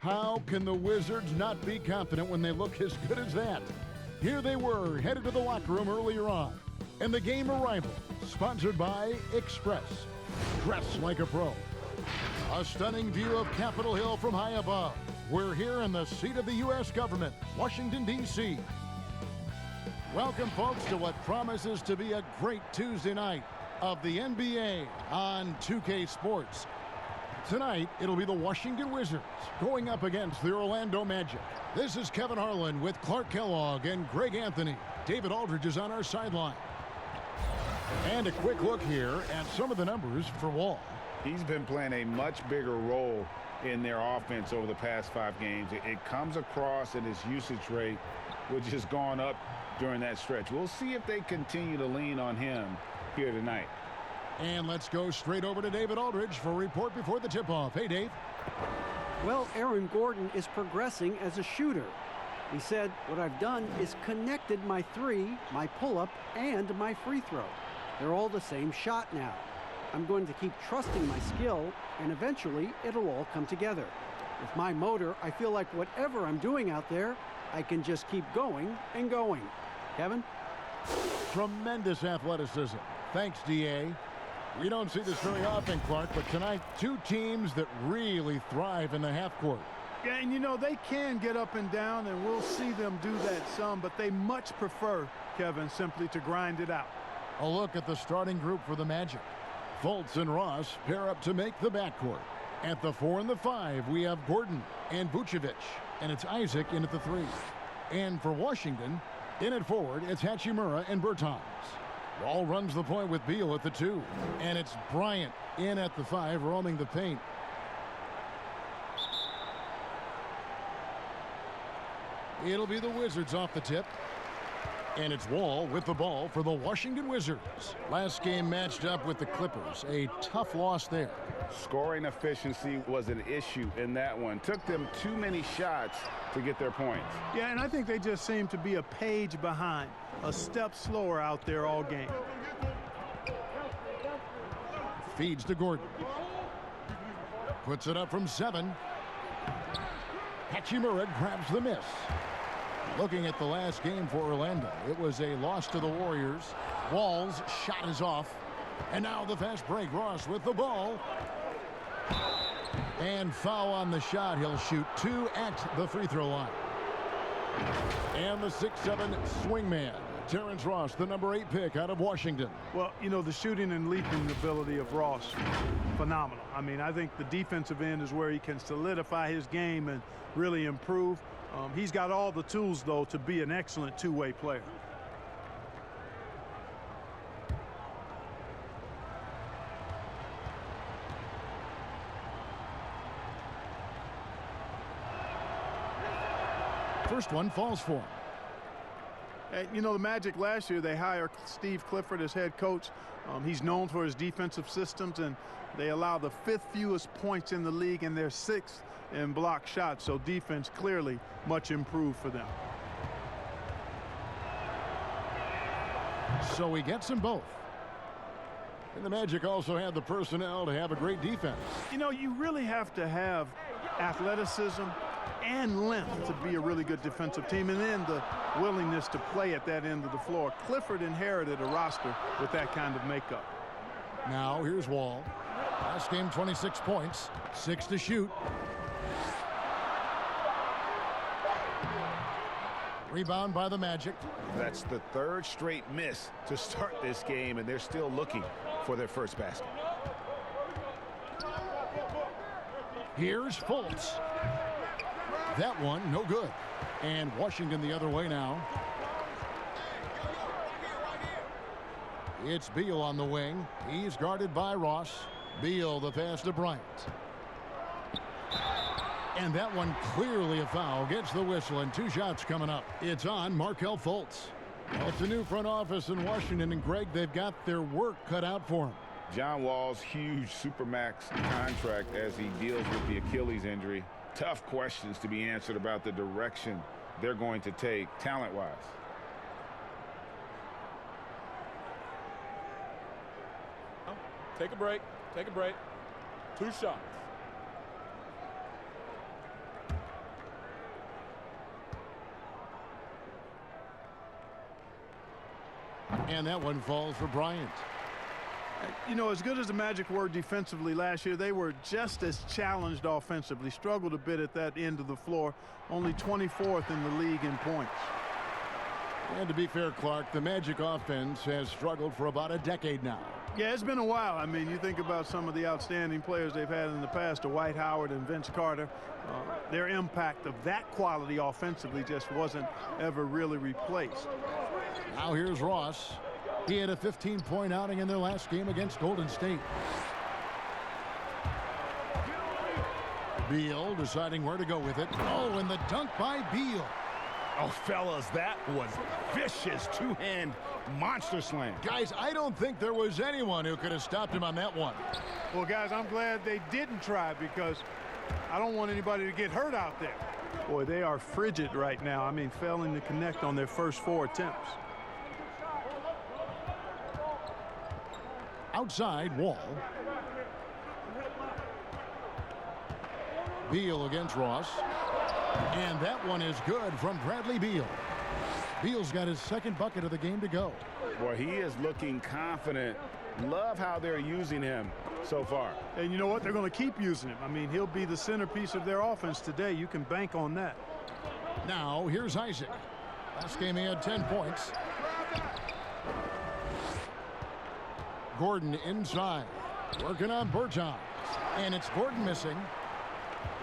How can the Wizards not be confident when they look as good as that? Here they were, headed to the locker room earlier on. And the game arrival, sponsored by Express. Dress like a pro. A stunning view of Capitol Hill from high above. We're here in the seat of the U.S. government, Washington, D.C. Welcome, folks, to what promises to be a great Tuesday night of the NBA on 2K Sports. Tonight, it'll be the Washington Wizards going up against the Orlando Magic. This is Kevin Harlan with Clark Kellogg and Greg Anthony. David Aldridge is on our sideline. And a quick look here at some of the numbers for Wall. He's been playing a much bigger role in their offense over the past 5 games. It comes across in his usage rate, which has gone up during that stretch. We'll see if they continue to lean on him here tonight. And let's go straight over to David Aldridge for a report before the tip-off. Hey, Dave. Well, Aaron Gordon is progressing as a shooter. He said, what I've done is connected my 3, my pull-up, and my free throw. They're all the same shot now. I'm going to keep trusting my skill, and eventually it'll all come together. With my motor, I feel like whatever I'm doing out there, I can just keep going and going. Kevin? Tremendous athleticism. Thanks, D.A. We don't see this very often, Clark, but tonight, 2 teams that really thrive in the half court. Yeah, and you know, they can get up and down, and we'll see them do that some, but they much prefer, Kevin, simply to grind it out. A look at the starting group for the Magic. Fultz and Ross pair up to make the backcourt. At the 4 and the 5, we have Gordon and Vucevic, and it's Isaac in at the 3. And for Washington, in at forward, it's Hachimura and Bertans. Wall runs the point with Beal at the 2. And it's Bryant in at the 5, roaming the paint. It'll be the Wizards off the tip. And it's Wall with the ball for the Washington Wizards. Last game matched up with the Clippers. A tough loss there. Scoring efficiency was an issue in that one. Took them too many shots to get their points. Yeah, and I think they just seem to be a page behind, a step slower out there all game. Feeds to Gordon. Puts it up from 7. Hachimura grabs the miss. Looking at the last game for Orlando, it was a loss to the Warriors. Wall's shot is off. And now the fast break. Ross with the ball. And foul on the shot. He'll shoot 2 at the free throw line. And the 6'7" swingman, Terrence Ross, the number 8 pick out of Washington. Well, you know, the shooting and leaping ability of Ross, phenomenal. I mean, I think the defensive end is where he can solidify his game and really improve. He's got all the tools, though, to be an excellent two-way player. First one falls for him. And, you know, the Magic last year, they hired Steve Clifford as head coach. He's known for his defensive systems, and they allow the 5th fewest points in the league, and they're 6th in block shots. So defense clearly much improved for them. So he gets them both. And the Magic also have the personnel to have a great defense. You know, you really have to have athleticism and length to be a really good defensive team, and then the willingness to play at that end of the floor. Clifford inherited a roster with that kind of makeup. Now here's Wall. Last game 26 points, 6 to shoot. Rebound by the Magic. That's the 3rd straight miss to start this game, and they're still looking for their first basket. Here's Fultz. That one, no good. And Washington the other way now. It's Beal on the wing. He's guarded by Ross. Beal the pass to Bryant. And that one clearly a foul. Gets the whistle, and 2 shots coming up. It's on Markelle Fultz. Well, it's a new front office in Washington, and Greg, they've got their work cut out for him. John Wall's huge supermax contract as he deals with the Achilles injury. Tough questions to be answered about the direction they're going to take talent-wise. Take a break. Take a break. 2 shots. And that one falls for Bryant. You know, as good as the Magic were defensively last year, they were just as challenged offensively. Struggled a bit at that end of the floor. Only 24th in the league in points. And to be fair, Clark, the Magic offense has struggled for about a decade now. Yeah, it's been a while. I mean, you think about some of the outstanding players they've had in the past, Dwight Howard and Vince Carter. Their impact of that quality offensively just wasn't ever really replaced. Now here's Ross. He had a 15-point outing in their last game against Golden State. Beal deciding where to go with it. Oh, and the dunk by Beal. Oh, fellas, that was vicious two-hand monster slam. Guys, I don't think there was anyone who could have stopped him on that one. Well, guys, I'm glad they didn't try because I don't want anybody to get hurt out there. Boy, they are frigid right now. I mean, failing to connect on their first 4 attempts. Outside, Wall. Beal against Ross. And that one is good from Bradley Beal. Beal's got his second bucket of the game to go. Well, he is looking confident. Love how they're using him so far. And you know what? They're going to keep using him. I mean, he'll be the centerpiece of their offense today. You can bank on that. Now, here's Isaac. Last game he had 10 points. Gordon inside. Working on Bertans. And it's Gordon missing.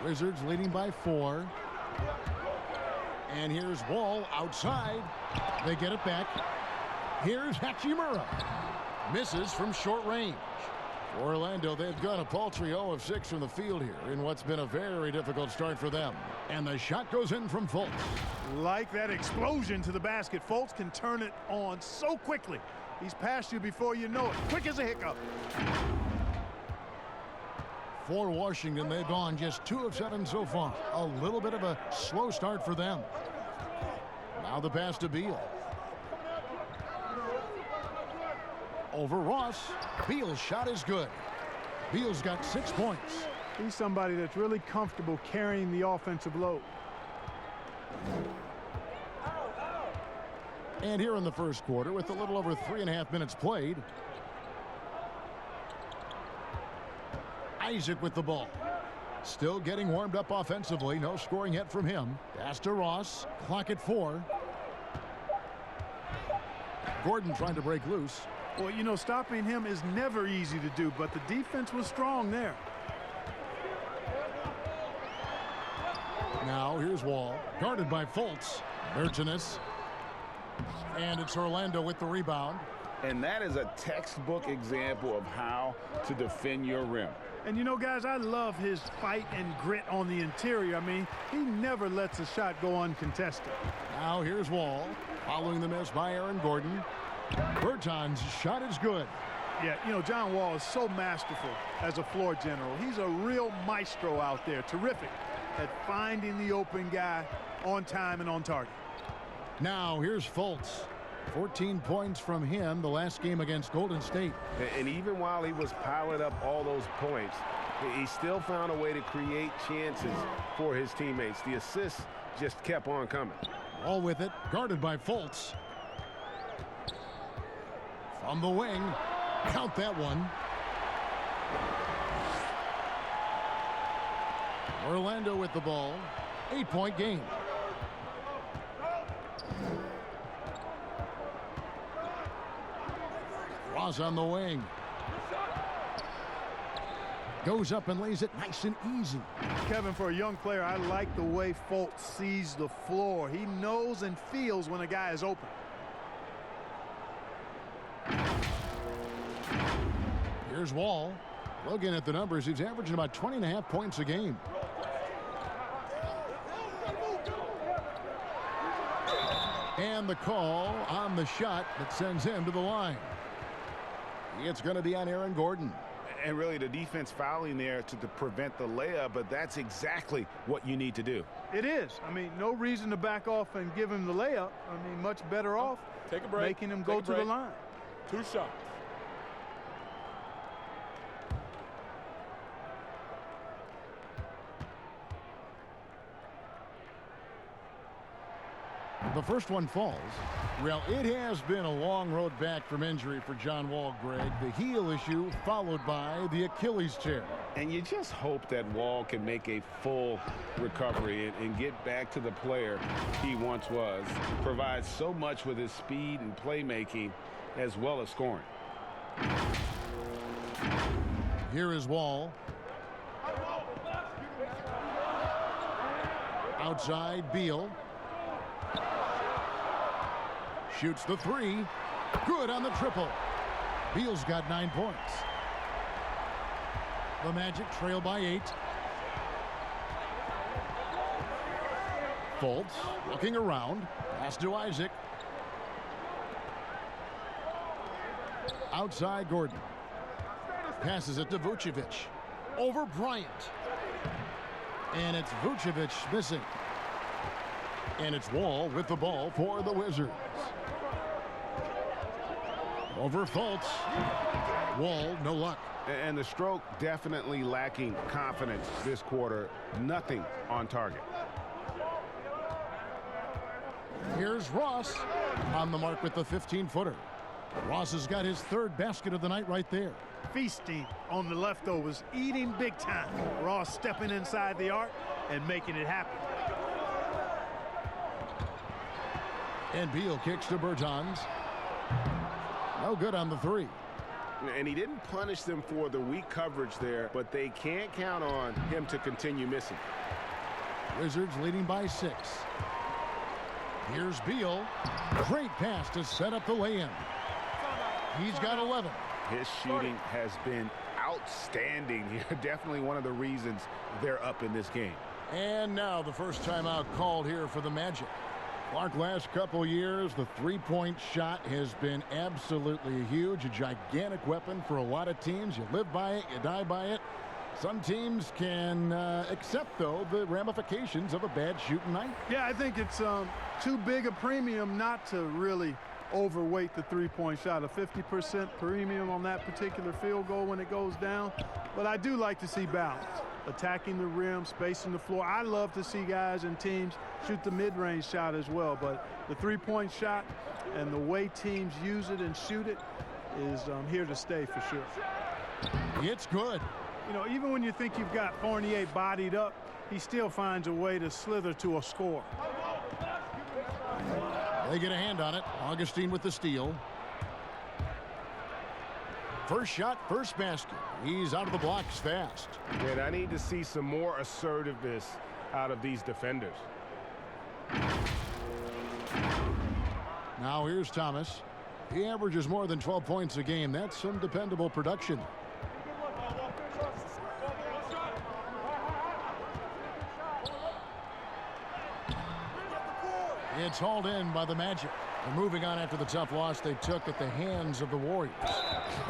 Wizards leading by 4. And here's Wall outside. They get it back. Here's Hachimura. Misses from short range. For Orlando, they've gone a paltry 0 of 6 from the field here in what's been a very difficult start for them. And the shot goes in from Fultz. Like that explosion to the basket. Fultz can turn it on so quickly. He's past you before you know it. Quick as a hiccup. For Washington, they've gone just 2 of 7 so far. A little bit of a slow start for them. Now the pass to Beal. Over Ross. Beal's shot is good. Beal's got 6 points. He's somebody that's really comfortable carrying the offensive load. And here in the first quarter, with a little over 3.5 minutes played, Isaac with the ball. Still getting warmed up offensively. No scoring yet from him. Pass to Ross. Clock at 4. Gordon trying to break loose. Well, you know, stopping him is never easy to do, but the defense was strong there. Now here's Wall. Guarded by Fultz. Bertans. And it's Orlando with the rebound. And that is a textbook example of how to defend your rim. And you know, guys, I love his fight and grit on the interior. I mean, he never lets a shot go uncontested. Now here's Wall. Following the miss by Aaron Gordon. Bertans' shot is good. Yeah, you know, John Wall is so masterful as a floor general. He's a real maestro out there. Terrific at finding the open guy on time and on target. Now here's Fultz. 14 points from him the last game against Golden State. And even while he was piling up all those points, he still found a way to create chances for his teammates. The assists just kept on coming. All with it, guarded by Fultz. From the wing, count that one. Orlando with the ball. 8-point game. Ross on the wing. Goes up and lays it nice and easy. Kevin, for a young player, I like the way Fultz sees the floor. He knows and feels when a guy is open. Here's Wall. Looking at the numbers, he's averaging about 20.5 points a game. And the call on the shot that sends him to the line. It's going to be on Aaron Gordon. And really the defense fouling there to prevent the layup, but that's exactly what you need to do. It is. I mean, no reason to back off and give him the layup. I mean, much better off Take a break. making him go to the line. 2 shots. The first one falls. Well, it has been a long road back from injury for John Wall, Greg. The heel issue followed by the Achilles tear. And you just hope that Wall can make a full recovery and get back to the player he once was. Provides so much with his speed and playmaking as well as scoring. Here is Wall. Outside, Beal. Shoots the three. Good on the triple. Beal's got 9 points. The Magic trail by 8. Fultz looking around. Pass to Isaac. Outside, Gordon. Passes it to Vucevic. Over Bryant. And it's Vucevic missing. And it's Wall with the ball for the Wizards. Over Fultz. Wall, no luck. And the stroke definitely lacking confidence this quarter. Nothing on target. Here's Ross on the mark with the 15-footer. Ross has got his 3rd basket of the night right there. Feasting on the leftovers, eating big time. Ross stepping inside the arc and making it happen. And Beal kicks to Bertans. No good on the 3. And he didn't punish them for the weak coverage there, but they can't count on him to continue missing. Wizards leading by 6. Here's Beal. Great pass to set up the lay-in. He's got 11. His shooting has been outstanding here. Definitely one of the reasons they're up in this game. And now the first timeout called here for the Magic. Clark, last couple years, the three-point shot has been absolutely huge, a gigantic weapon for a lot of teams. You live by it, you die by it. Some teams can accept, though, the ramifications of a bad shooting night. Yeah, I think it's too big a premium not to really overweight the three-point shot. A 50% premium on that particular field goal when it goes down. But I do like to see balance. Attacking the rim, spacing the floor. I love to see guys and teams shoot the mid-range shot as well. But the three-point shot and the way teams use it and shoot it is here to stay for sure. It's good. You know, even when you think you've got Fournier bodied up, he still finds a way to slither to a score. They get a hand on it. Augustine with the steal. First shot, first basket. He's out of the blocks fast. And I need to see some more assertiveness out of these defenders. Now here's Thomas. He averages more than 12 points a game. That's some dependable production. It's hauled in by the Magic. They're moving on after the tough loss they took at the hands of the Warriors.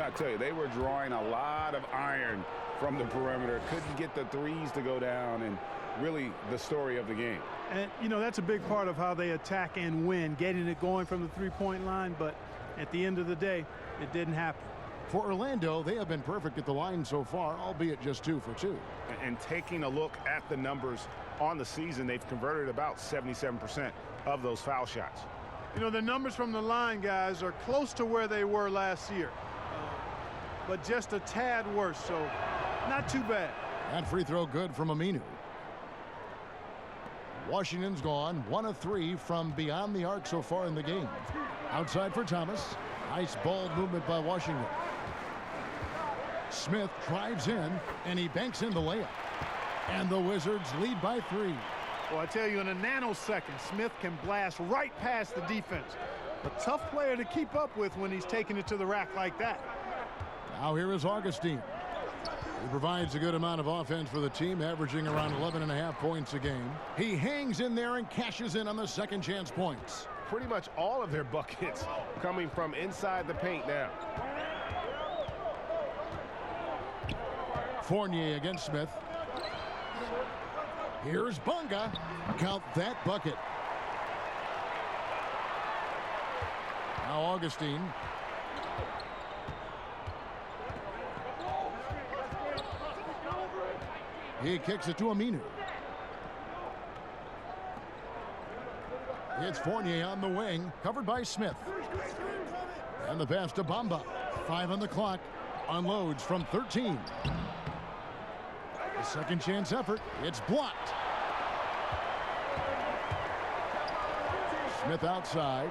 I tell you, they were drawing a lot of iron from the perimeter. Couldn't get the threes to go down, and really the story of the game. And, you know, that's a big part of how they attack and win, getting it going from the three-point line. But at the end of the day, it didn't happen. For Orlando, they have been perfect at the line so far, albeit just 2 for 2. And taking a look at the numbers on the season, they've converted about 77% of those foul shots. You know, the numbers from the line, guys, are close to where they were last year. But just a tad worse, so not too bad. That free throw good from Aminu. Washington's gone 1 of 3 from beyond the arc so far in the game. Outside for Thomas. Nice ball movement by Washington. Smith drives in, and he banks in the layup. And the Wizards lead by 3. Well, I tell you, in a nanosecond, Smith can blast right past the defense. A tough player to keep up with when he's taking it to the rack like that. Now here is Augustine. He provides a good amount of offense for the team, averaging around 11.5 points a game. He hangs in there and cashes in on the second chance points. Pretty much all of their buckets coming from inside the paint now. Fournier against Smith. Here's Bunga. Count that bucket. Now Augustine. He kicks it to Aminu. It's Fournier on the wing, covered by Smith. And the pass to Bamba. 5 on the clock. Unloads from 13. The second chance effort. It's blocked. Smith outside.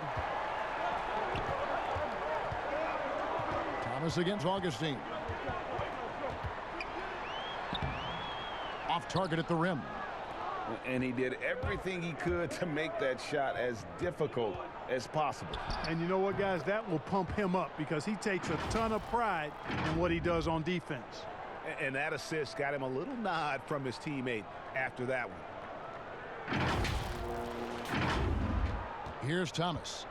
Thomas against Augustine. Off target at the rim. And he did everything he could to make that shot as difficult as possible. And you know what, guys? That will pump him up because he takes a ton of pride in what he does on defense. And that assist got him a little nod from his teammate after that one. Here's Thomas.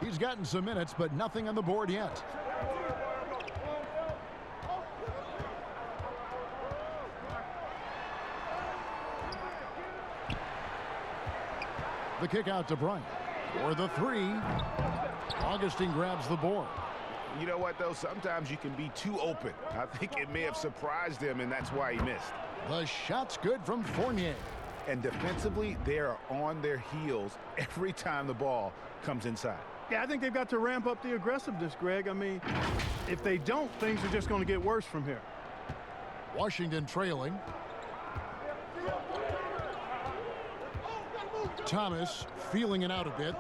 He's gotten some minutes, but nothing on the board yet. The kick out to Bryant. For the three. Augustine grabs the board. You know what, though? Sometimes you can be too open. I think it may have surprised him, and that's why he missed. The shot's good from Fournier. And defensively, they are on their heels every time the ball comes inside. Yeah, I think they've got to ramp up the aggressiveness, Greg. I mean, if they don't, things are just going to get worse from here. Washington trailing. Thomas feeling it out a bit.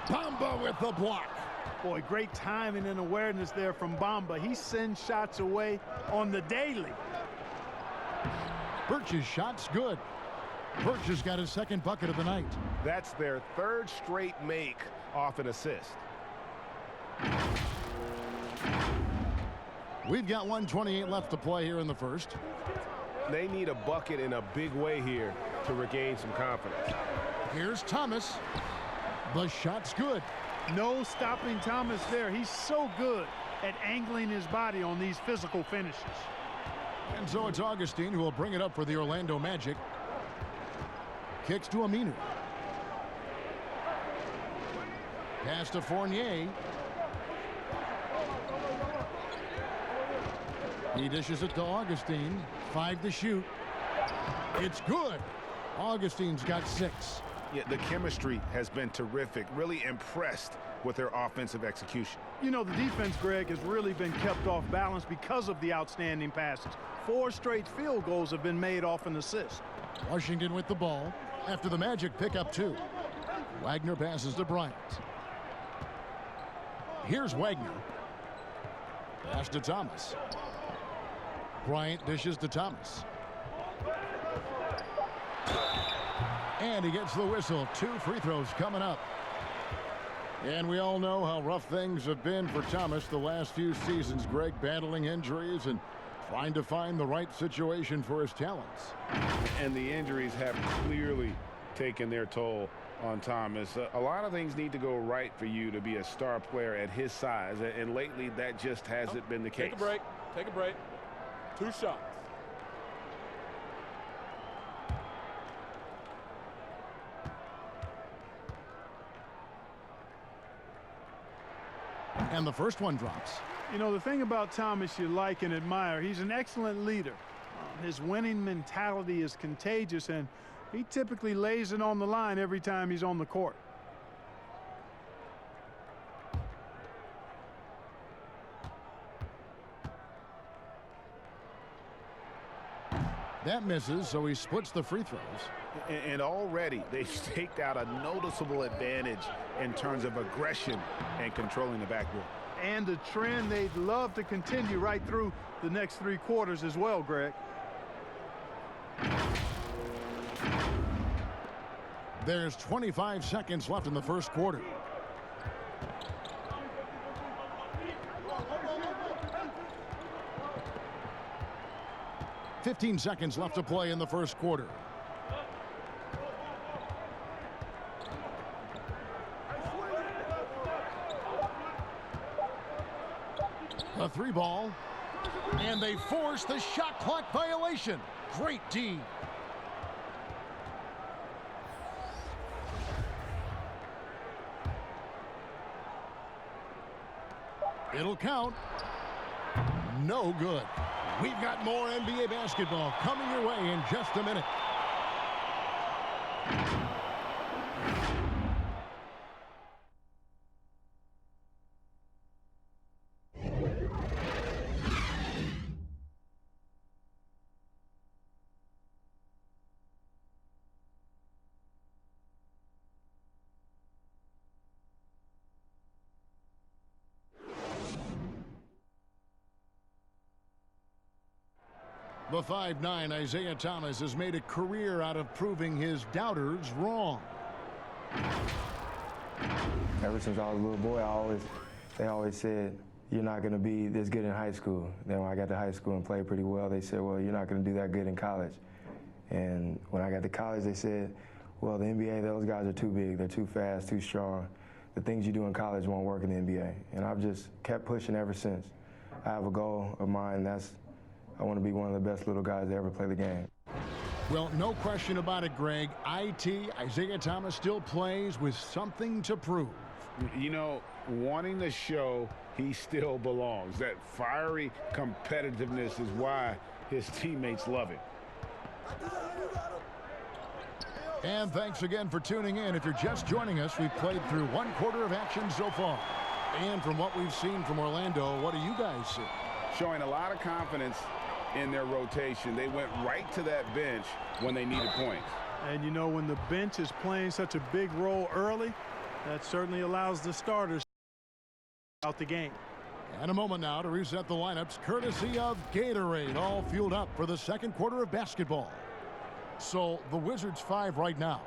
Bamba with the block. Boy, great timing and awareness there from Bamba. He sends shots away on the daily. Birch's shot's good. Birch has got his second bucket of the night. That's their third straight make off an assist. We've got 1:28 left to play here in the first. They need a bucket in a big way here to regain some confidence. Here's Thomas. The shot's good. No stopping Thomas there. He's so good at angling his body on these physical finishes. And so it's Augustine who will bring it up for the Orlando Magic. Kicks to Aminu. Pass to Fournier. He dishes it to Augustine. 5 to shoot. It's good. Augustine's got 6. Yeah, the chemistry has been terrific. Really impressed with their offensive execution. You know, the defense, Greg, has really been kept off balance because of the outstanding passes. 4 straight field goals have been made off an assist. Washington with the ball after the Magic pick up 2. Wagner passes to Bryant. Here's Wagner. Pass to Thomas. Bryant dishes to Thomas. And he gets the whistle. 2 free throws coming up. And we all know how rough things have been for Thomas the last few seasons. Greg, battling injuries and trying to find the right situation for his talents. And the injuries have clearly taken their toll on Thomas. A lot of things need to go right for you to be a star player at his size. And lately, that just hasn't been the case. Take a break. Take a break. 2 shots. And the first one drops. You know, the thing about Thomas you like and admire, he's an excellent leader. His winning mentality is contagious, and he typically lays it on the line every time he's on the court. That misses, so he splits the free throws. And already they've staked out a noticeable advantage in terms of aggression and controlling the backboard. And a trend they'd love to continue right through the next 3 quarters as well, Greg. There's 25 seconds left in the first quarter. $15 seconds left to play in the first quarter. A 3 ball. And they force the shot clock violation. Great D. It'll count. No good. We've got more NBA basketball coming your way in just a minute. The 5'9" Isaiah Thomas has made a career out of proving his doubters wrong. Ever since I was a little boy, they always said, you're not going to be this good in high school. Then when I got to high school and played pretty well, they said, well, you're not going to do that good in college. And when I got to college, they said, well, the NBA, those guys are too big. They're too fast, too strong. The things you do in college won't work in the NBA. And I've just kept pushing ever since. I have a goal of mine, that's I want to be one of the best little guys to ever play the game. Well, no question about it, Greg. Isaiah Thomas still plays with something to prove. You know, wanting to show he still belongs. That fiery competitiveness is why his teammates love it. And thanks again for tuning in. If you're just joining us, we've played through 1 quarter of action so far. And from what we've seen from Orlando, what do you guys see? Showing a lot of confidence in their rotation. They went right to that bench when they needed points. And you know, when the bench is playing such a big role early, that certainly allows the starters out the game. And a moment now to reset the lineups, courtesy of Gatorade, all fueled up for the 2nd quarter of basketball. So the Wizards 5 right now.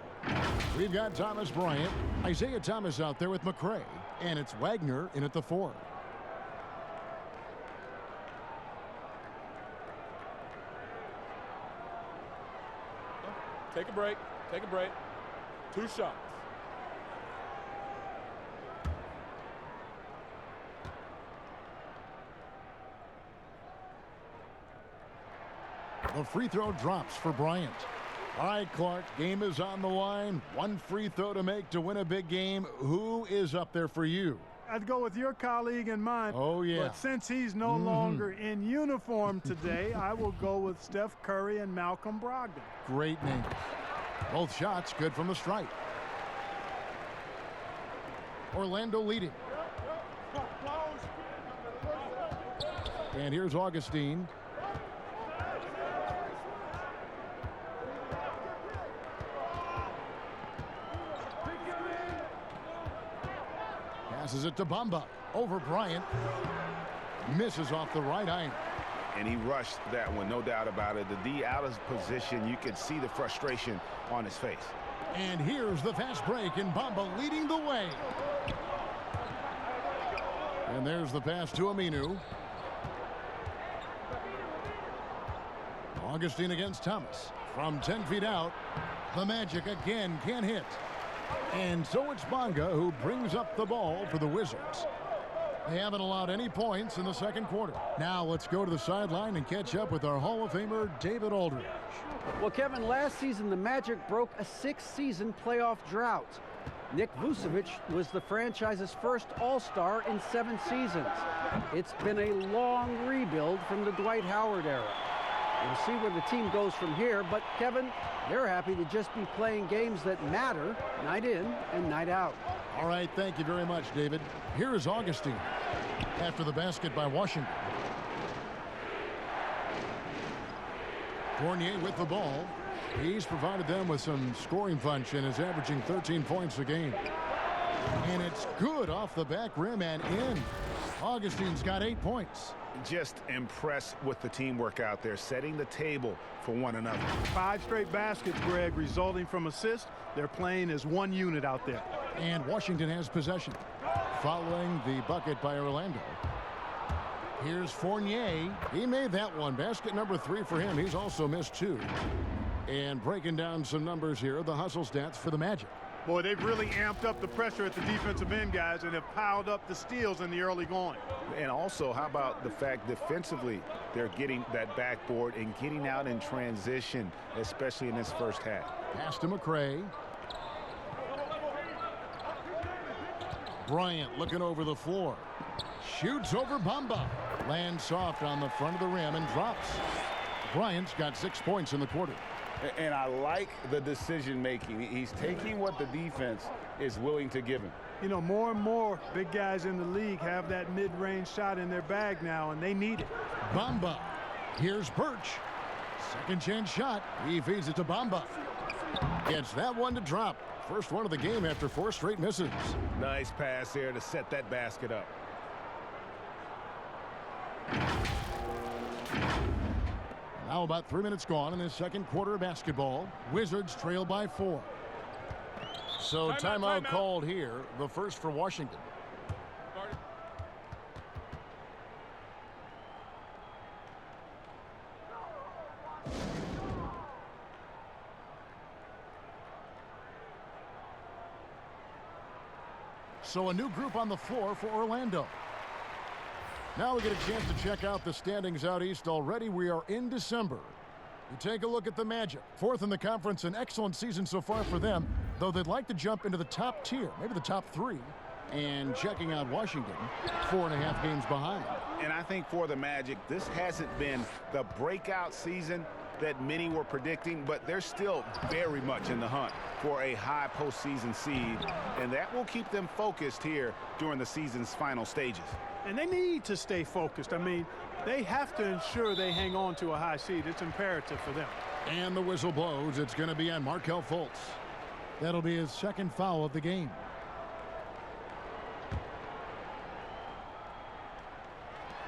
We've got Thomas Bryant, Isaiah Thomas out there with McRae, and it's Wagner in at the 4. Take a break. Take a break. 2 shots. The free throw drops for Bryant. All right, Clark, game is on the line. 1 free throw to make to win a big game. Who is up there for you? I'd go with your colleague and mine. Oh, yeah. But since he's no longer in uniform today, I will go with Steph Curry and Malcolm Brogdon. Great names. Both shots good from the stripe. Orlando leading. And here's Augustine. Passes it to Bamba. Over Bryant. Misses off the right iron. And he rushed that one, no doubt about it. The D out of position, you could see the frustration on his face. And here's the fast break, and Bamba leading the way. And there's the pass to Aminu. Augustine against Thomas. From 10 feet out, the Magic again can't hit. And so it's Bonga who brings up the ball for the Wizards. They haven't allowed any points in the 2nd quarter. Now let's go to the sideline and catch up with our Hall of Famer, David Aldridge. Well, Kevin, last season the Magic broke a 6-season playoff drought. Nick Vucevic was the franchise's first All-Star in 7 seasons. It's been a long rebuild from the Dwight Howard era. We'll see where the team goes from here, but Kevin, they're happy to just be playing games that matter night in and night out. All right, thank you very much, David. Here is Augustine after the basket by Washington. Fournier with the ball. He's provided them with some scoring punch and is averaging 13 points a game. And it's good off the back rim and in. Augustine's got 8 points. Just impressed with the teamwork out there, setting the table for one another. 5 straight baskets, Greg, resulting from assists. They're playing as one unit out there. And Washington has possession. Following the bucket by Orlando. Here's Fournier. He made that one. Basket number 3 for him. He's also missed 2. And breaking down some numbers here, the hustle stats for the Magic. Boy, they've really amped up the pressure at the defensive end, guys, and have piled up the steals in the early going. And also, how about the fact defensively, they're getting that backboard and getting out in transition, especially in this first half. Pass to McRae. Bryant looking over the floor. Shoots over Bamba. Lands soft on the front of the rim and drops. Bryant's got 6 points in the quarter. And I like the decision making. He's taking what the defense is willing to give him. You know, more and more big guys in the league have that mid-range shot in their bag now, and they need it. Bamba. Here's Birch. Second chance shot. He feeds it to Bamba. Gets that one to drop. First one of the game after 4 straight misses. Nice pass there to set that basket up. Now about 3 minutes gone in this second quarter of basketball. Wizards trail by 4. So timeout called here, the first for Washington. So a new group on the floor for Orlando. Now we get a chance to check out the standings out east. Already we are in December. You take a look at the Magic. 4th in the conference, an excellent season so far for them, though they'd like to jump into the top tier, maybe the top 3. And checking out Washington, 4.5 games behind. And I think for the Magic, this hasn't been the breakout season that many were predicting, but they're still very much in the hunt for a high postseason seed, and that will keep them focused here during the season's final stages. And they need to stay focused. I mean, they have to ensure they hang on to a high seed. It's imperative for them. And the whistle blows. It's going to be on Markelle Fultz. That'll be his second foul of the game.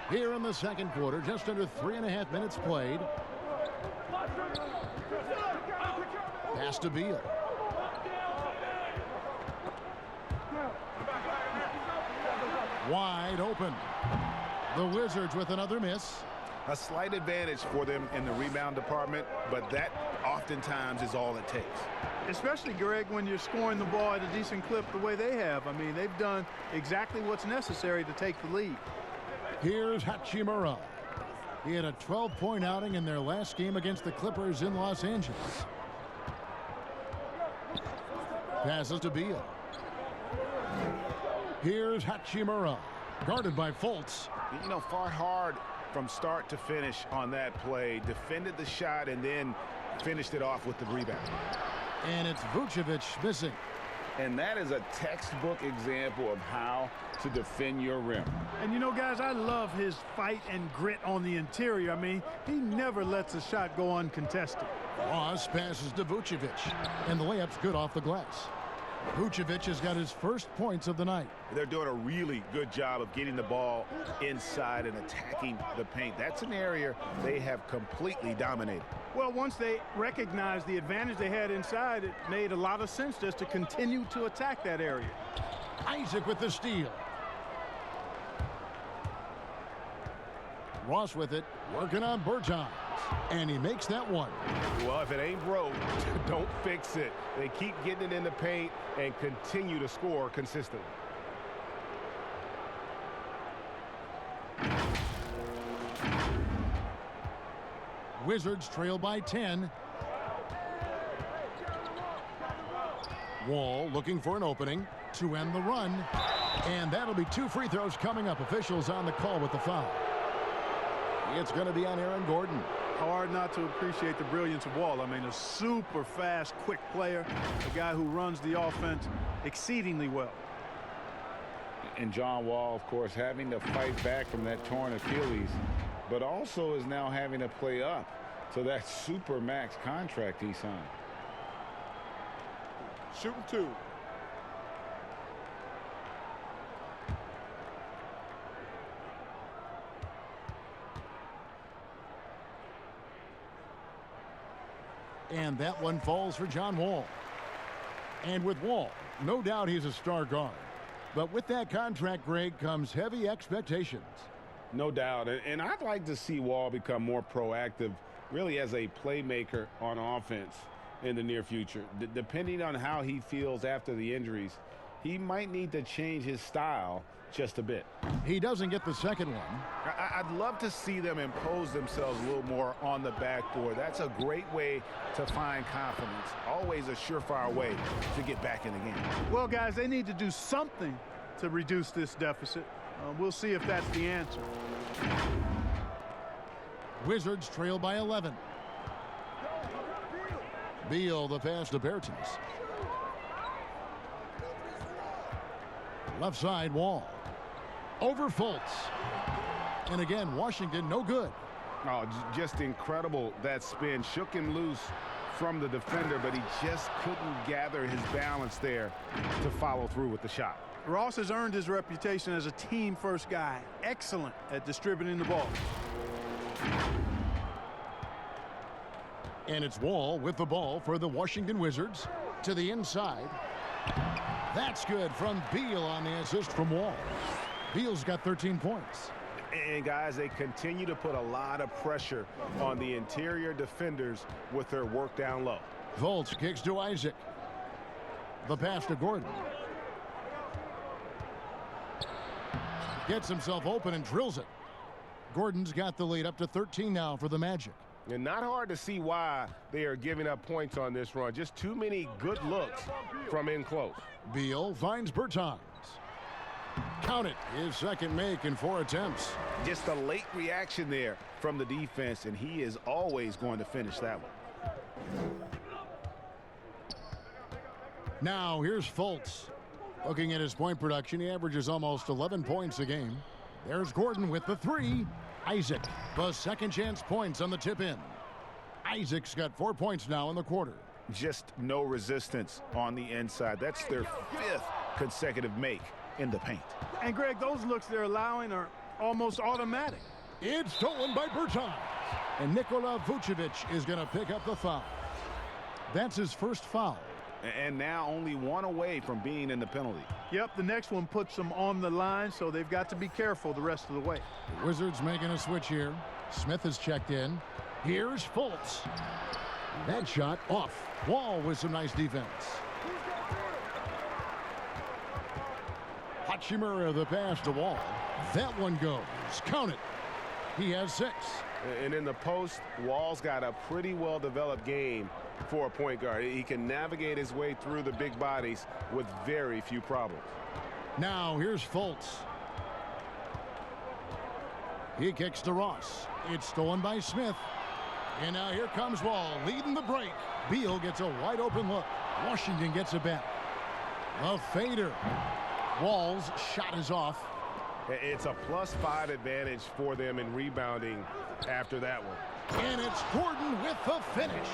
Here in the second quarter, just under 3.5 minutes played. Pass to Beal. Wide open. The Wizards with another miss. A slight advantage for them in the rebound department, but that oftentimes is all it takes. Especially, Greg, when you're scoring the ball at a decent clip the way they have. I mean, they've done exactly what's necessary to take the lead. Here's Hachimura. He had a 12-point outing in their last game against the Clippers in Los Angeles. Passes to Beal. Here's Hachimura, guarded by Fultz. You know, fought hard from start to finish on that play, defended the shot, and then finished it off with the rebound. And it's Vucevic missing. And that is a textbook example of how to defend your rim. And you know, guys, I love his fight and grit on the interior. I mean, he never lets a shot go uncontested. Ross passes to Vucevic, and the layup's good off the glass. Vucevic has got his first points of the night. They're doing a really good job of getting the ball inside and attacking the paint. That's an area they have completely dominated. Well, once they recognized the advantage they had inside, it made a lot of sense just to continue to attack that area. Isaac with the steal. Ross with it, working on Bertans, and he makes that one. Well, if it ain't broke, don't fix it. They keep getting it in the paint and continue to score consistently. Wizards trail by 10. Wall looking for an opening to end the run. And that'll be 2 free throws coming up. Officials on the call with the foul. It's going to be on Aaron Gordon. Hard not to appreciate the brilliance of Wall. I mean, a super fast, quick player, a guy who runs the offense exceedingly well. And John Wall, of course, having to fight back from that torn Achilles, but also is now having to play up to that super max contract he signed. Shooting 2. And that one falls for John Wall. And with Wall, no doubt he's a star guard. But with that contract, Greg, comes heavy expectations. No doubt. And I'd like to see Wall become more proactive, really as a playmaker on offense in the near future. Depending on how he feels after the injuries, he might need to change his style just a bit. He doesn't get the second one. I'd love to see them impose themselves a little more on the backboard. That's a great way to find confidence. Always a surefire way to get back in the game. Well, guys, they need to do something to reduce this deficit. We'll see if that's the answer. Wizards trail by 11. Beal, the pass to Bertans. Left side, Wall. Over Fultz. And again, Washington, no good. Oh, just incredible. That spin shook him loose from the defender, but he just couldn't gather his balance there to follow through with the shot. Ross has earned his reputation as a team-first guy. Excellent at distributing the ball. And it's Wall with the ball for the Washington Wizards to the inside. That's good from Beal on the assist from Wall. Beal's got 13 points. And guys, they continue to put a lot of pressure on the interior defenders with their work down low. Fultz kicks to Isaac. The pass to Gordon. Gets himself open and drills it. Gordon's got the lead up to 13 now for the Magic. And not hard to see why they are giving up points on this run. Just too many good looks from in close. Beal finds Bertans. Count it, his second make in 4 attempts. Just a late reaction there from the defense, and he is always going to finish that one. Now here's Fultz. Looking at his point production, he averages almost 11 points a game. There's Gordon with the 3. Isaac, the second chance points on the tip in. Isaac's got 4 points now in the quarter. Just no resistance on the inside. That's their 5th consecutive make in the paint. And Greg, those looks they're allowing are almost automatic. It's stolen by Bertans. And Nikola Vucevic is going to pick up the foul. That's his first foul. And now only 1 away from being in the penalty. Yep, the next one puts them on the line, so they've got to be careful the rest of the way. The Wizards making a switch here. Smith has checked in. Here's Fultz. That shot off. Wall with some nice defense. Hachimura the pass to Wall. That one goes. Count it. He has 6. And in the post, Wall's got a pretty well-developed game for a point guard. He can navigate his way through the big bodies with very few problems. Now here's Fultz. He kicks to Ross. It's stolen by Smith. And now here comes Wall leading the break. Beal gets a wide open look. Washington gets it back. A fader. Wall's shot is off. It's a +5 advantage for them in rebounding after that one. And it's Gordon with the finish.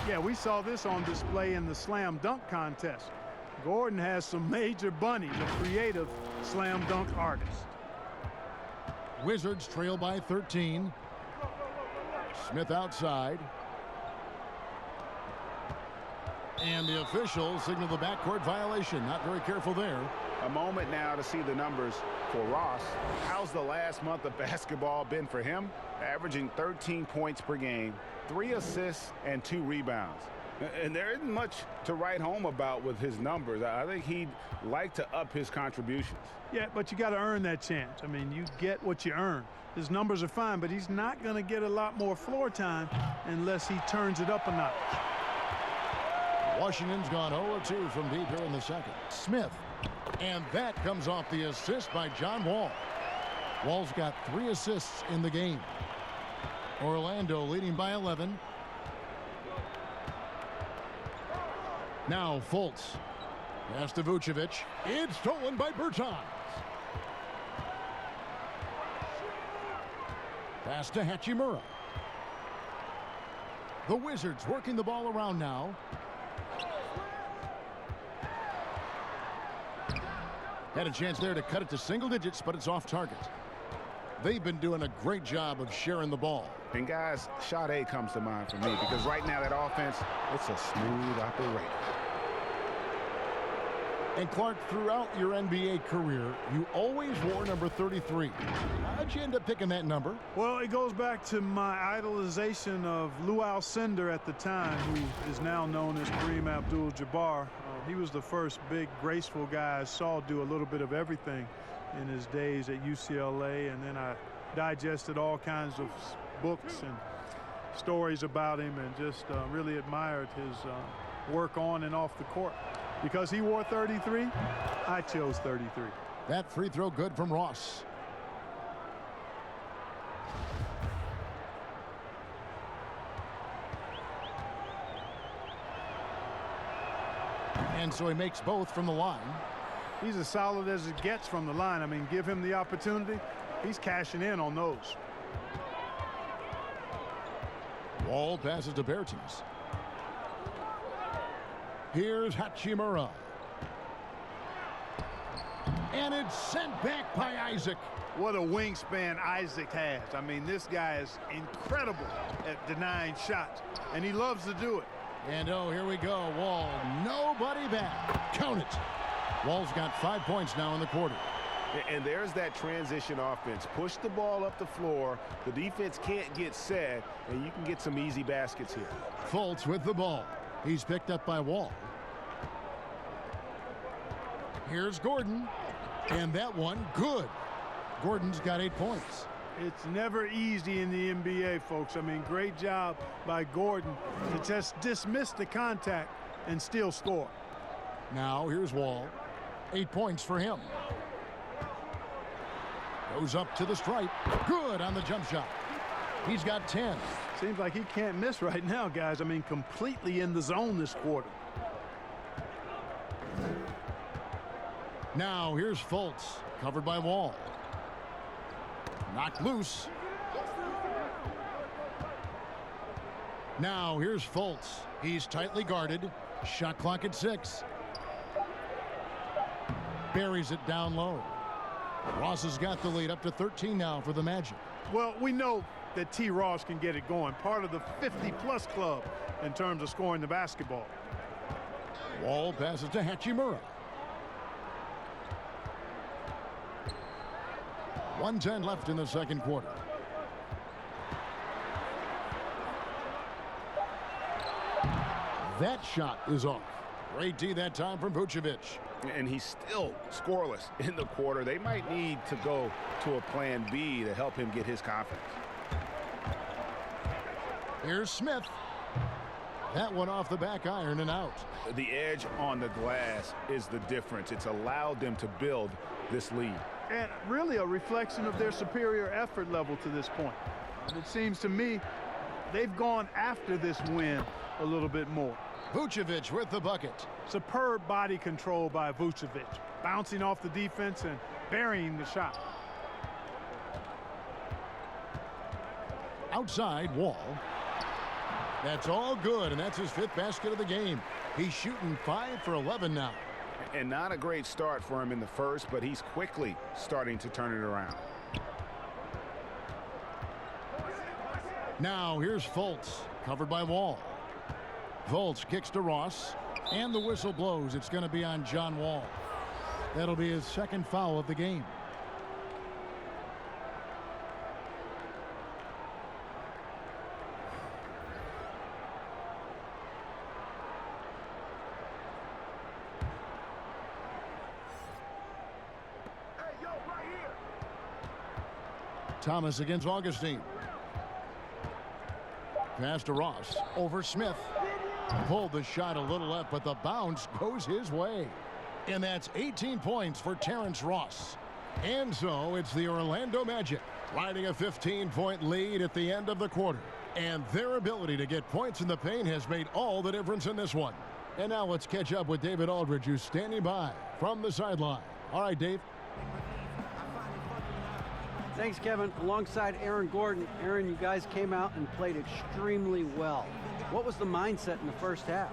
Yeah, we saw this on display in the slam dunk contest. Gordon has some major bunnies, a creative slam dunk artist. Wizards trail by 13. Smith outside. And the officials signal the backcourt violation. Not very careful there. A moment now to see the numbers for Ross. How's the last month of basketball been for him? Averaging 13 points per game, 3 assists, and 2 rebounds. And there isn't much to write home about with his numbers. I think he'd like to up his contributions. Yeah, but you got to earn that chance. I mean, you get what you earn. His numbers are fine, but he's not going to get a lot more floor time unless he turns it up a notch. Washington's gone 0-2 from deep here in the second. Smith. And that comes off the assist by John Wall. Wall's got 3 assists in the game. Orlando leading by 11. Now Fultz. Pass to Vucevic. It's stolen by Bertans. Pass to Hachimura. The Wizards working the ball around now. Had a chance there to cut it to single digits, but it's off target. They've been doing a great job of sharing the ball. And guys, shot A comes to mind for me because right now that offense, it's a smooth operation. And Clark, throughout your NBA career, you always wore number 33. How'd you end up picking that number? Well, it goes back to my idolization of Lou Alcindor at the time, who is now known as Kareem Abdul-Jabbar. He was the first big, graceful guy I saw do a little bit of everything in his days at UCLA, and then I digested all kinds of books and stories about him and just really admired his work on and off the court. Because he wore 33, I chose 33. That free throw good from Ross. And so he makes both from the line. He's as solid as it gets from the line. I mean, give him the opportunity. He's cashing in on those. Wall passes to Bertans. Here's Hachimura. And it's sent back by Isaac. what a wingspan Isaac has. I mean, this guy is incredible at denying shots, and he loves to do it. And oh, here we go. Wall, nobody back. Count it. Wall's got 5 points now in the quarter. And there's that transition offense. Push the ball up the floor. The defense can't get set, and you can get some easy baskets here. Fultz with the ball. He's picked up by Wall. Here's Gordon. And that one, good. Gordon's got 8 points. It's never easy in the NBA, folks. I mean, great job by Gordon to just dismiss the contact and still score. Now here's Wall. 8 points for him. Goes up to the stripe. Good on the jump shot. He's got 10. Seems like he can't miss right now, guys. I mean, completely in the zone this quarter. Now here's Fultz, covered by Wall. Knocked loose. Now here's Fultz. He's tightly guarded. Shot clock at 6. Buries it down low. Ross has got the lead up to 13 now for the Magic. Well, we know that T. Ross can get it going. Part of the 50-plus club in terms of scoring the basketball. Wall passes to Hachimura. 1:10 left in the second quarter. That shot is off. Great D that time from Vucevic. And he's still scoreless in the quarter. They might need to go to a plan B to help him get his confidence. Here's Smith. That one off the back iron and out. The edge on the glass is the difference. It's allowed them to build this lead. And really a reflection of their superior effort level to this point. It seems to me they've gone after this win a little bit more. Vucevic with the bucket. Superb body control by Vucevic, bouncing off the defense and burying the shot. Outside, Wall. That's all good, and that's his 5th basket of the game. He's shooting 5 for 11 now. And not a great start for him in the first, but he's quickly starting to turn it around. Now here's Fultz, covered by Wall. Fultz kicks to Ross, and the whistle blows. It's going to be on John Wall. That'll be his 2nd foul of the game. Thomas against Augustine. Pass to Ross. Over Smith. Pulled the shot a little left, but the bounce goes his way. And that's 18 points for Terrence Ross. And so it's the Orlando Magic riding a 15-point lead at the end of the quarter. And their ability to get points in the paint has made all the difference in this one. And now let's catch up with David Aldridge, who's standing by from the sideline. All right, Dave. Thanks, Kevin. Alongside Aaron Gordon. Aaron, you guys came out and played extremely well. What was the mindset in the first half?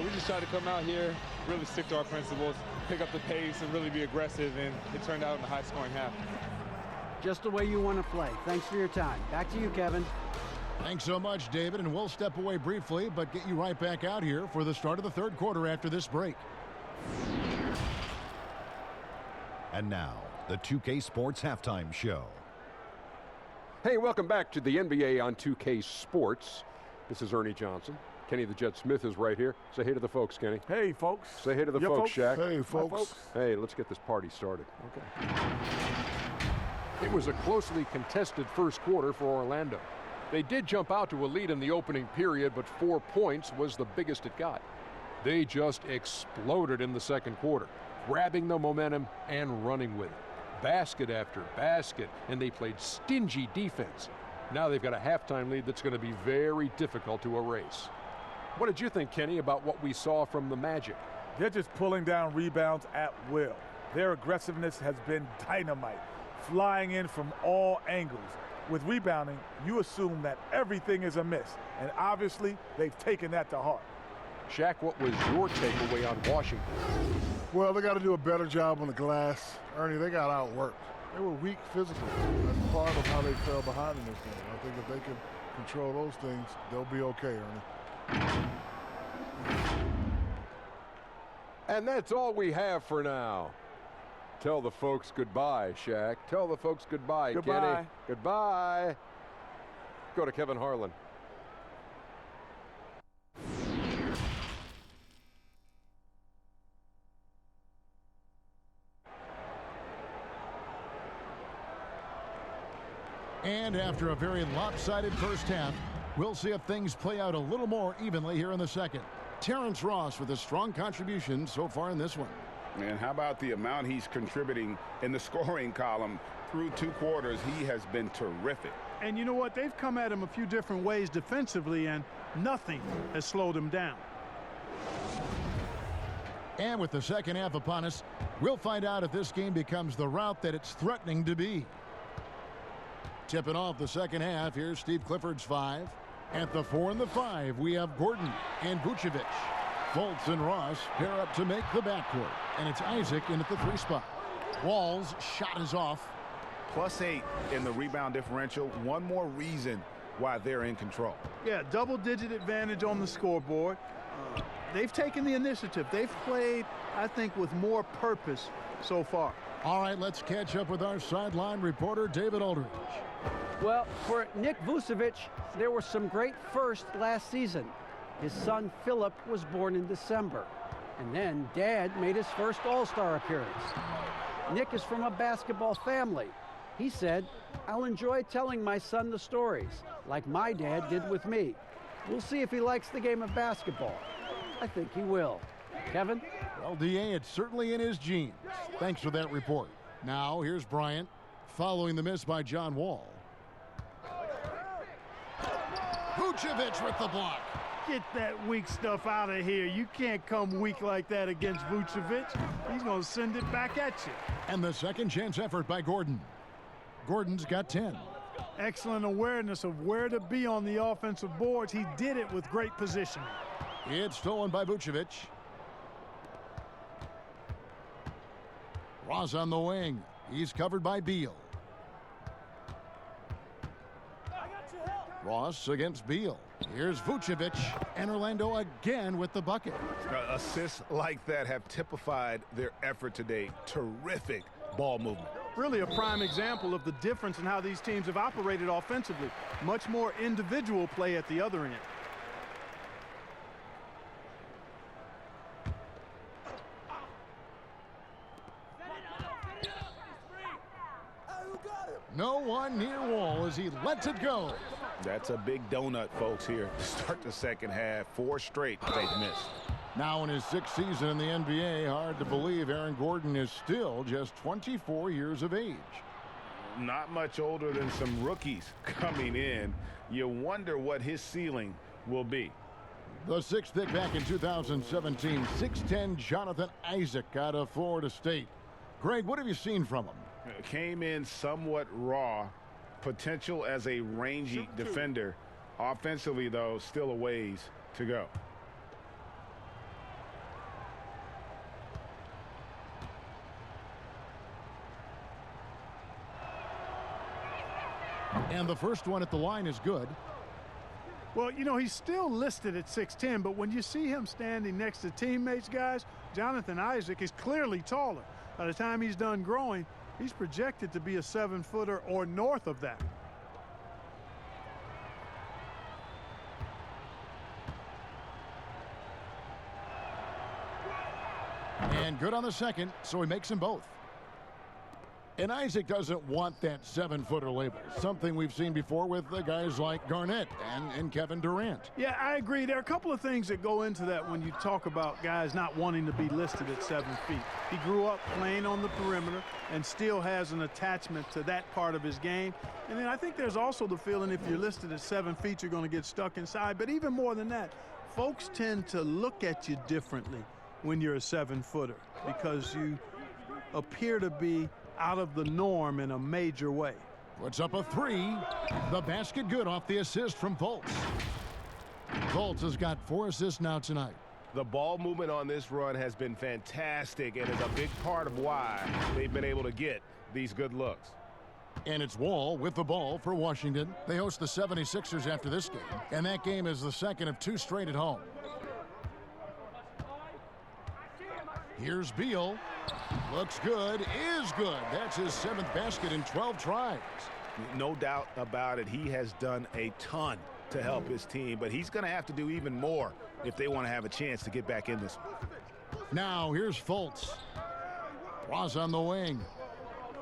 We just tried to come out here, really stick to our principles, pick up the pace, and really be aggressive, and it turned out in a high-scoring half. Just the way you want to play. Thanks for your time. Back to you, Kevin. Thanks so much, David, and we'll step away briefly, but get you right back out here for the start of the third quarter after this break. And now, the 2K Sports Halftime Show. Hey, welcome back to the NBA on 2K Sports. This is Ernie Johnson. Kenny the Jet Smith is right here. Say hey to the folks, Kenny. Hey, folks. Say hey to the folks, Shaq. Hey, folks. Hey, let's get this party started. Okay. It was a closely contested first quarter for Orlando. They did jump out to a lead in the opening period, but 4 points was the biggest it got. They just exploded in the second quarter, grabbing the momentum and running with it. Basket after basket, and they played stingy defense. Now they've got a halftime lead that's going to be very difficult to erase. What did you think, Kenny, about what we saw from the Magic? They're just pulling down rebounds at will. Their aggressiveness has been dynamite, flying in from all angles. With rebounding, you assume that everything is a miss, and obviously they've taken that to heart. Shaq, what was your takeaway on Washington? Well, they got to do a better job on the glass. Ernie, they got outworked. They were weak physically. That's part of how they fell behind in this game. I think if they can control those things, they'll be okay, Ernie. And that's all we have for now. Tell the folks goodbye, Shaq. Tell the folks goodbye, Goodbye. Kenny. Goodbye. Go to Kevin Harlan. And after a very lopsided first half, we'll see if things play out a little more evenly here in the second. Terrence Ross with a strong contribution so far in this one. And how about the amount he's contributing in the scoring column through 2 quarters? He has been terrific. And you know what? They've come at him a few different ways defensively, and nothing has slowed him down. And with the second half upon us, we'll find out if this game becomes the route that it's threatening to be. Tipping off the second half, here's Steve Clifford's 5. At the 4 and the 5, we have Gordon and Vucevic. Fultz and Ross pair up to make the backcourt. And it's Isaac in at the 3 spot. Wall's shot is off. +8 in the rebound differential. One more reason why they're in control. Yeah, double-digit advantage on the scoreboard. They've taken the initiative. They've played, I think, with more purpose so far. All right, let's catch up with our sideline reporter, David Aldridge. Well, for Nick Vucevic, there were some great firsts last season. His son Philip was born in December, and then Dad made his first All-Star appearance. Nick is from a basketball family. He said, "I'll enjoy telling my son the stories, like my dad did with me. We'll see if he likes the game of basketball. I think he will." Kevin? Well, DA, it's certainly in his genes. Thanks for that report. Now, here's Bryant, following the miss by John Wall. Vucevic with the block. Get that weak stuff out of here. You can't come weak like that against Vucevic. He's going to send it back at you. And the second chance effort by Gordon. Gordon's got 10. Excellent awareness of where to be on the offensive boards. He did it with great positioning. It's stolen by Vucevic. Ross on the wing. He's covered by Beal. Ross against Beal. Here's Vucevic, and Orlando again with the bucket. Assists like that have typified their effort today. Terrific ball movement. Really a prime example of the difference in how these teams have operated offensively. Much more individual play at the other end. No one near Wall as he lets it go. That's a big donut, folks, here to start the second half. 4 straight they've missed. Now in his 6th season in the NBA, hard to believe Aaron Gordon is still just 24 years of age. Not much older than some rookies coming in. You wonder what his ceiling will be. The 6th pick back in 2017, 6'10" Jonathan Isaac out of Florida State. Greg, what have you seen from him? Came in somewhat raw. Potential as a rangy defender. Offensively, though, still a ways to go. And the first one at the line is good. Well, you know, he's still listed at 6'10", but when you see him standing next to teammates, guys, Jonathan Isaac is clearly taller. By the time he's done growing, he's projected to be a 7-footer or north of that. And good on the second, so he makes them both. And Isaac doesn't want that 7-footer label, something we've seen before with the guys like Garnett and Kevin Durant. Yeah, I agree. There are a couple of things that go into that when you talk about guys not wanting to be listed at 7 feet. He grew up playing on the perimeter and still has an attachment to that part of his game. And then I think there's also the feeling if you're listed at 7 feet, you're going to get stuck inside. But even more than that, folks tend to look at you differently when you're a 7-footer because you appear to be out of the norm in a major way. Puts up a 3. The basket good off the assist from Fultz. Fultz has got 4 assists now tonight. The ball movement on this run has been fantastic and is a big part of why they've been able to get these good looks. And it's Wall with the ball for Washington. They host the 76ers after this game, and that game is the second of 2 straight at home. Here's Beal. Looks good, is good. That's his 7th basket in 12 tries. No doubt about it. He has done a ton to help his team, but he's going to have to do even more if they want to have a chance to get back in this one. Now here's Fultz. Ross on the wing.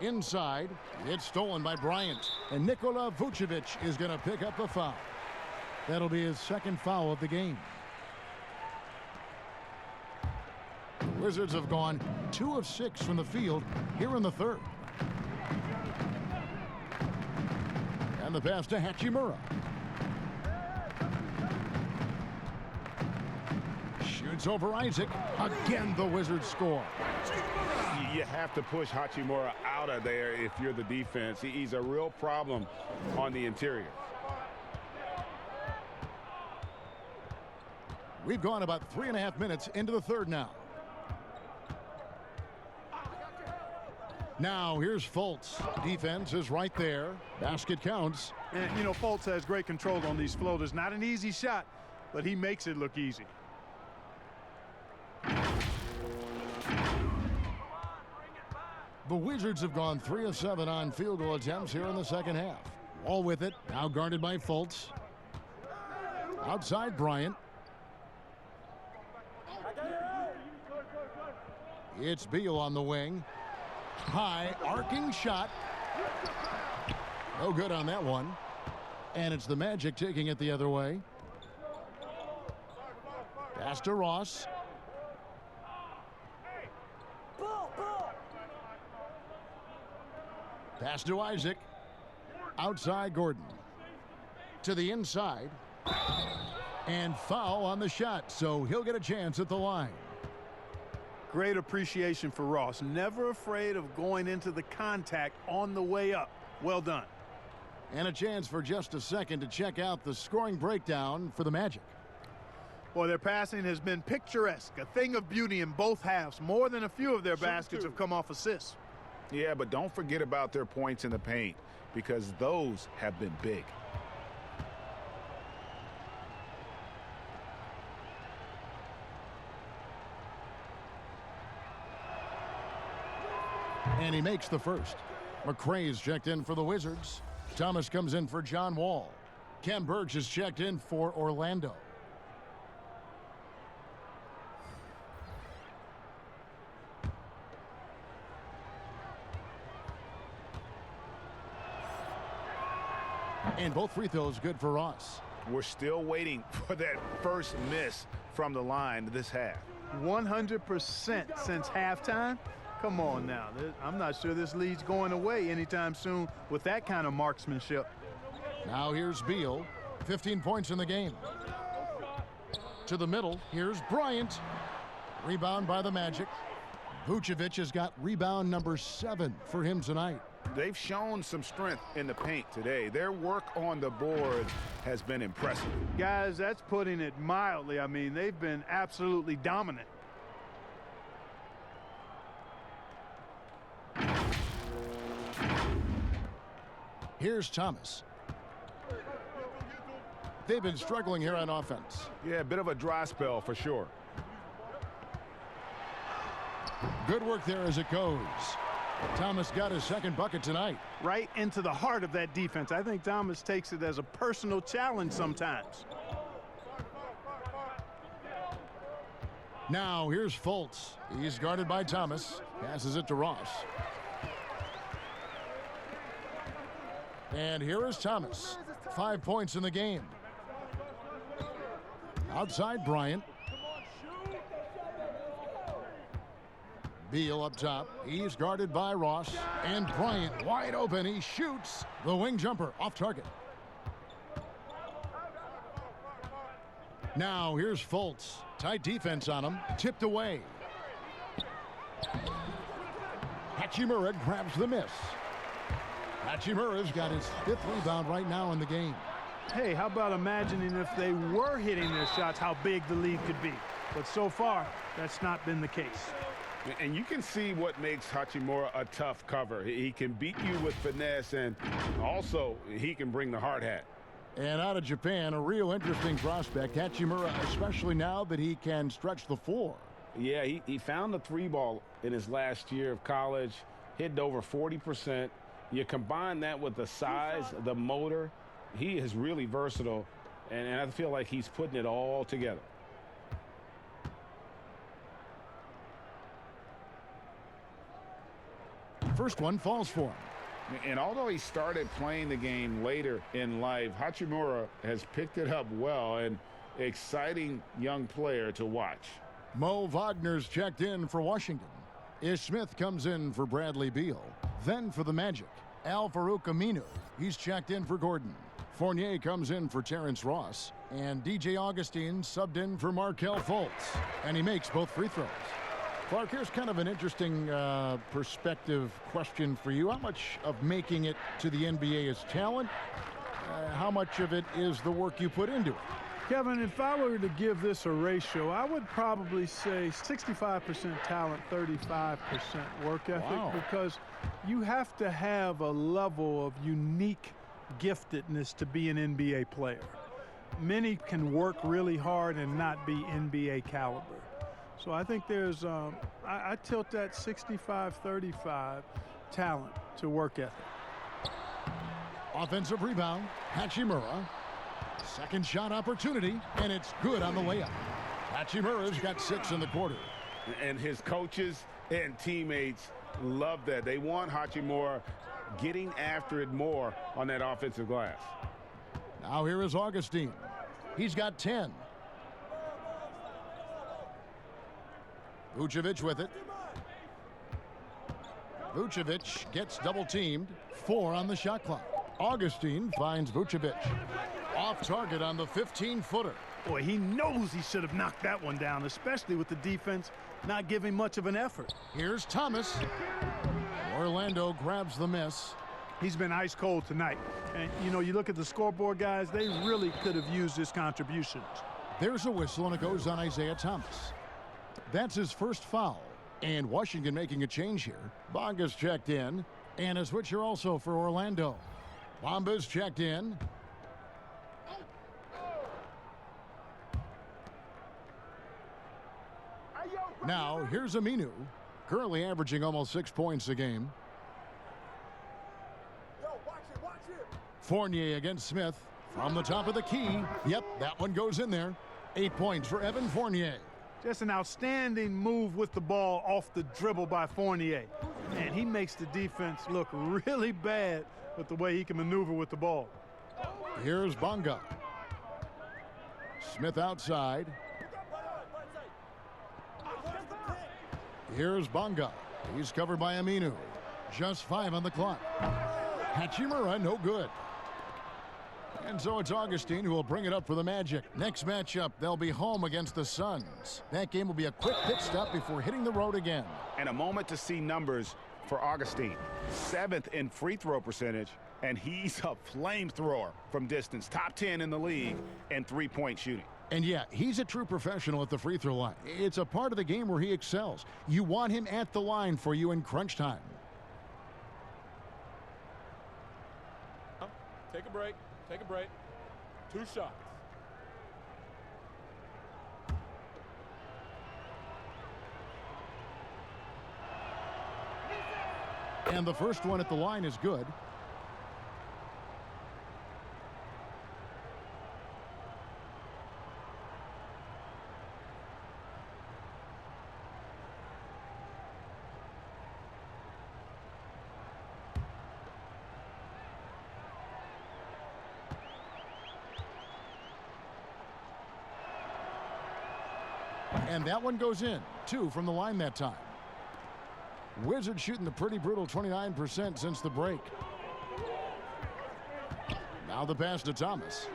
Inside, it's stolen by Bryant. And Nikola Vucevic is going to pick up the foul. That'll be his 2nd foul of the game. The Wizards have gone 2 of 6 from the field here in the 3rd. And the pass to Hachimura. Shoots over Isaac. Again, the Wizards score. You have to push Hachimura out of there if you're the defense. He's a real problem on the interior. We've gone about 3.5 minutes into the 3rd now. Now here's Fultz. Defense is right there. Basket counts. And, you know, Fultz has great control on these floaters. Not an easy shot, but he makes it look easy. The Wizards have gone 3 of 7 on field goal attempts here in the 2nd half. Wall with it. Now guarded by Fultz. Outside Bryant. It's Beal on the wing. High arcing shot. No good on that one. And it's the Magic taking it the other way. Pass to Ross. Pass to Isaac. Outside Gordon. To the inside. And foul on the shot, so he'll get a chance at the line. Great appreciation for Ross. Never afraid of going into the contact on the way up. Well done. And a chance for just a second to check out the scoring breakdown for the Magic. Well, their passing has been picturesque, a thing of beauty in both halves. More than a few of their baskets have come off assists. Yeah, but don't forget about their points in the paint, because those have been big. And he makes the first. McRae's checked in for the Wizards. Thomas comes in for John Wall. Ken Burge is checked in for Orlando. And both free throws good for Ross. We're still waiting for that first miss from the line this half. 100% since halftime. Come on now. I'm not sure this lead's going away anytime soon with that kind of marksmanship. Now here's Beal. 15 points in the game. To the middle. Here's Bryant. Rebound by the Magic. Vucevic has got rebound number 7 for him tonight. They've shown some strength in the paint today. Their work on the board has been impressive. Guys, that's putting it mildly. I mean, they've been absolutely dominant. Here's Thomas. They've been struggling here on offense. Yeah, a bit of a dry spell for sure. Good work there as it goes. Thomas got his 2nd bucket tonight. Right into the heart of that defense. I think Thomas takes it as a personal challenge sometimes. Now here's Fultz. He's guarded by Thomas. Passes it to Ross. And here is Thomas. 5 points in the game. Outside Bryant. Beal up top. He's guarded by Ross. And Bryant wide open. He shoots. The wing jumper off target. Now here's Fultz. Tight defense on him. Tipped away. Hachimura grabs the miss. Hachimura's got his 5th rebound right now in the game. Hey, how about imagining if they were hitting their shots, how big the lead could be? But so far, that's not been the case. And you can see what makes Hachimura a tough cover. He can beat you with finesse, and also he can bring the hard hat. And out of Japan, a real interesting prospect, Hachimura, especially now that he can stretch the floor. Yeah, he found the three ball in his last year of college, hitting over 40%. You combine that with the size, the motor, he is really versatile, and I feel like he's putting it all together. First one falls for him. And although he started playing the game later in life, Hachimura has picked it up well, and exciting young player to watch. Mo Wagner's checked in for Washington. Ish Smith comes in for Bradley Beal. Then for the Magic, Al Farouk Aminu. He's checked in for Gordon. Fournier comes in for Terrence Ross. And DJ Augustine subbed in for Markelle Fultz. And he makes both free throws. Clark, here's kind of an interesting perspective question for you. How much of making it to the NBA is talent? How much of it is the work you put into it? Kevin, if I were to give this a ratio, I would probably say 65% talent, 35% work ethic. Wow. Because you have to have a level of unique giftedness to be an NBA player. Many can work really hard and not be NBA caliber. So I think there's, I tilt that 65-35 talent to work ethic. Offensive rebound, Hachimura. Second shot opportunity, and it's good on the layup. Hachimura's got 6 in the quarter. And his coaches and teammates love that. They want Hachimura getting after it more on that offensive glass. Now here is Augustine. He's got 10. Vucevic with it. Vucevic gets double teamed. 4 on the shot clock. Augustine finds Vucevic. Off target on the 15-footer. Boy, he knows he should have knocked that one down, especially with the defense not giving much of an effort. Here's Thomas. Orlando grabs the miss. He's been ice cold tonight. And, you know, you look at the scoreboard, guys, they really could have used his contributions. There's a whistle, and it goes on Isaiah Thomas. That's his first foul. And Washington making a change here. Bonga's checked in. And a switcher also for Orlando. Bomba's checked in. Now, here's Aminu, currently averaging almost 6 points a game. Fournier against Smith from the top of the key. Yep, that one goes in there. 8 points for Evan Fournier. Just an outstanding move with the ball off the dribble by Fournier. And he makes the defense look really bad with the way he can maneuver with the ball. Here's Bonga. Smith outside. Here's Bonga. He's covered by Aminu. Just 5 on the clock. Hachimura, no good. And so it's Augustine who will bring it up for the Magic. Next matchup, they'll be home against the Suns. That game will be a quick pit stop before hitting the road again. And a moment to see numbers for Augustine. 7th in free throw percentage, and he's a flamethrower from distance. Top 10 in the league in three-point shooting. And yeah, he's a true professional at the free throw line. It's a part of the game where he excels. You want him at the line for you in crunch time. Take a break. Take a break. 2 shots. And the first one at the line is good. And that one goes in. 2 from the line that time. Wizards shooting the pretty brutal 29% since the break. Now the pass to Thomas.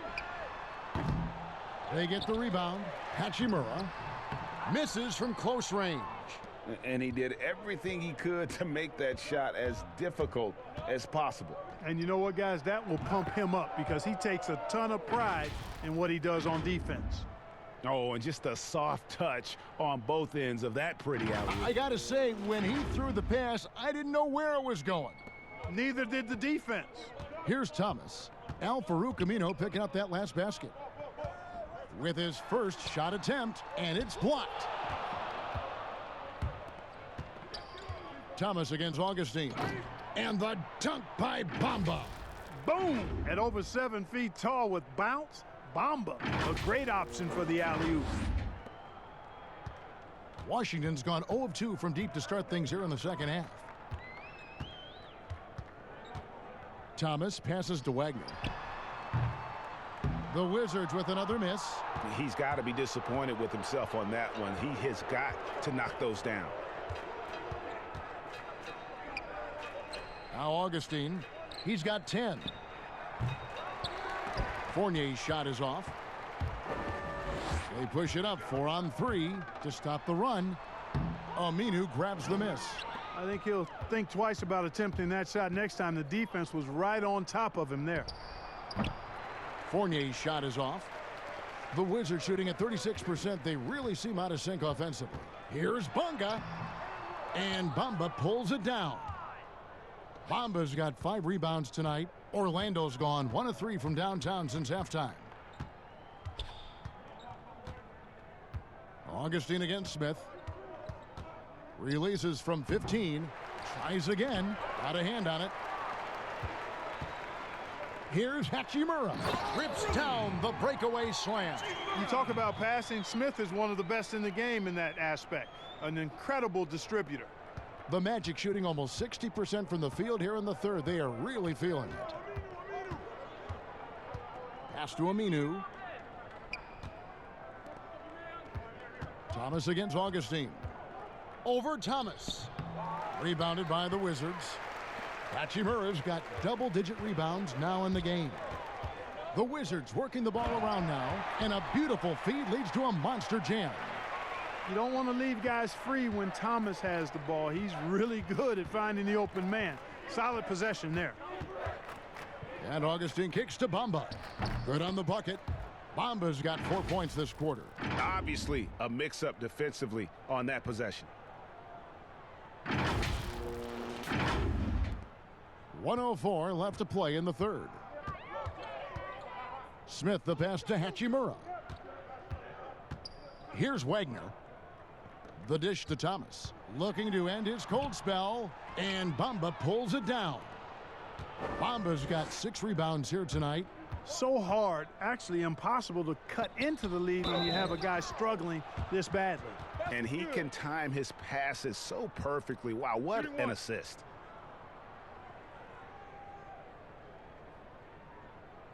They get the rebound. Hachimura misses from close range. And he did everything he could to make that shot as difficult as possible. And you know what, guys? That will pump him up because he takes a ton of pride in what he does on defense. Oh, and just a soft touch on both ends of that pretty alley. I got to say, when he threw the pass, I didn't know where it was going. Neither did the defense. Here's Thomas. Al-Farouq Aminu picking up that last basket with his first shot attempt, and it's blocked. Thomas against Augustine. And the dunk by Bamba. Boom! At over 7 feet tall with bounce, Bamba, a great option for the alley-oop. Washington's gone 0 of 2 from deep to start things here in the second half. Thomas passes to Wagner. The Wizards with another miss. He's got to be disappointed with himself on that one. He has got to knock those down. Now Augustine, he's got 10. Fournier's shot is off. They push it up 4 on 3 to stop the run. Aminu grabs the miss. I think he'll think twice about attempting that shot next time. The defense was right on top of him there. Fournier's shot is off. The Wizards shooting at 36%. They really seem out of sync offensively. Here's Bunga. And Bamba pulls it down. Bamba's got 5 rebounds tonight. Orlando's gone 1 of 3 from downtown since halftime. Augustine against Smith. Releases from 15. Tries again. Got a hand on it. Here's Hachimura. Rips down the breakaway slam. You talk about passing. Smith is one of the best in the game in that aspect. An incredible distributor. The Magic shooting almost 60% from the field here in the third. They are really feeling it. Pass to Aminu. Thomas against Augustine. Over Thomas. Rebounded by the Wizards. Hachimura's got double-digit rebounds now in the game. The Wizards working the ball around now, and a beautiful feed leads to a monster jam. You don't want to leave guys free when Thomas has the ball. He's really good at finding the open man. Solid possession there. And Augustine kicks to Bamba. Good on the bucket. Bamba's got 4 points this quarter. Obviously, a mix-up defensively on that possession. 1:04 left to play in the third. Smith the pass to Hachimura. Here's Wagner. The dish to Thomas. Looking to end his cold spell. And Bamba pulls it down. Bamba's got 6 rebounds here tonight. So hard, actually impossible to cut into the lead when you have a guy struggling this badly. And he can time his passes so perfectly. Wow, what an assist.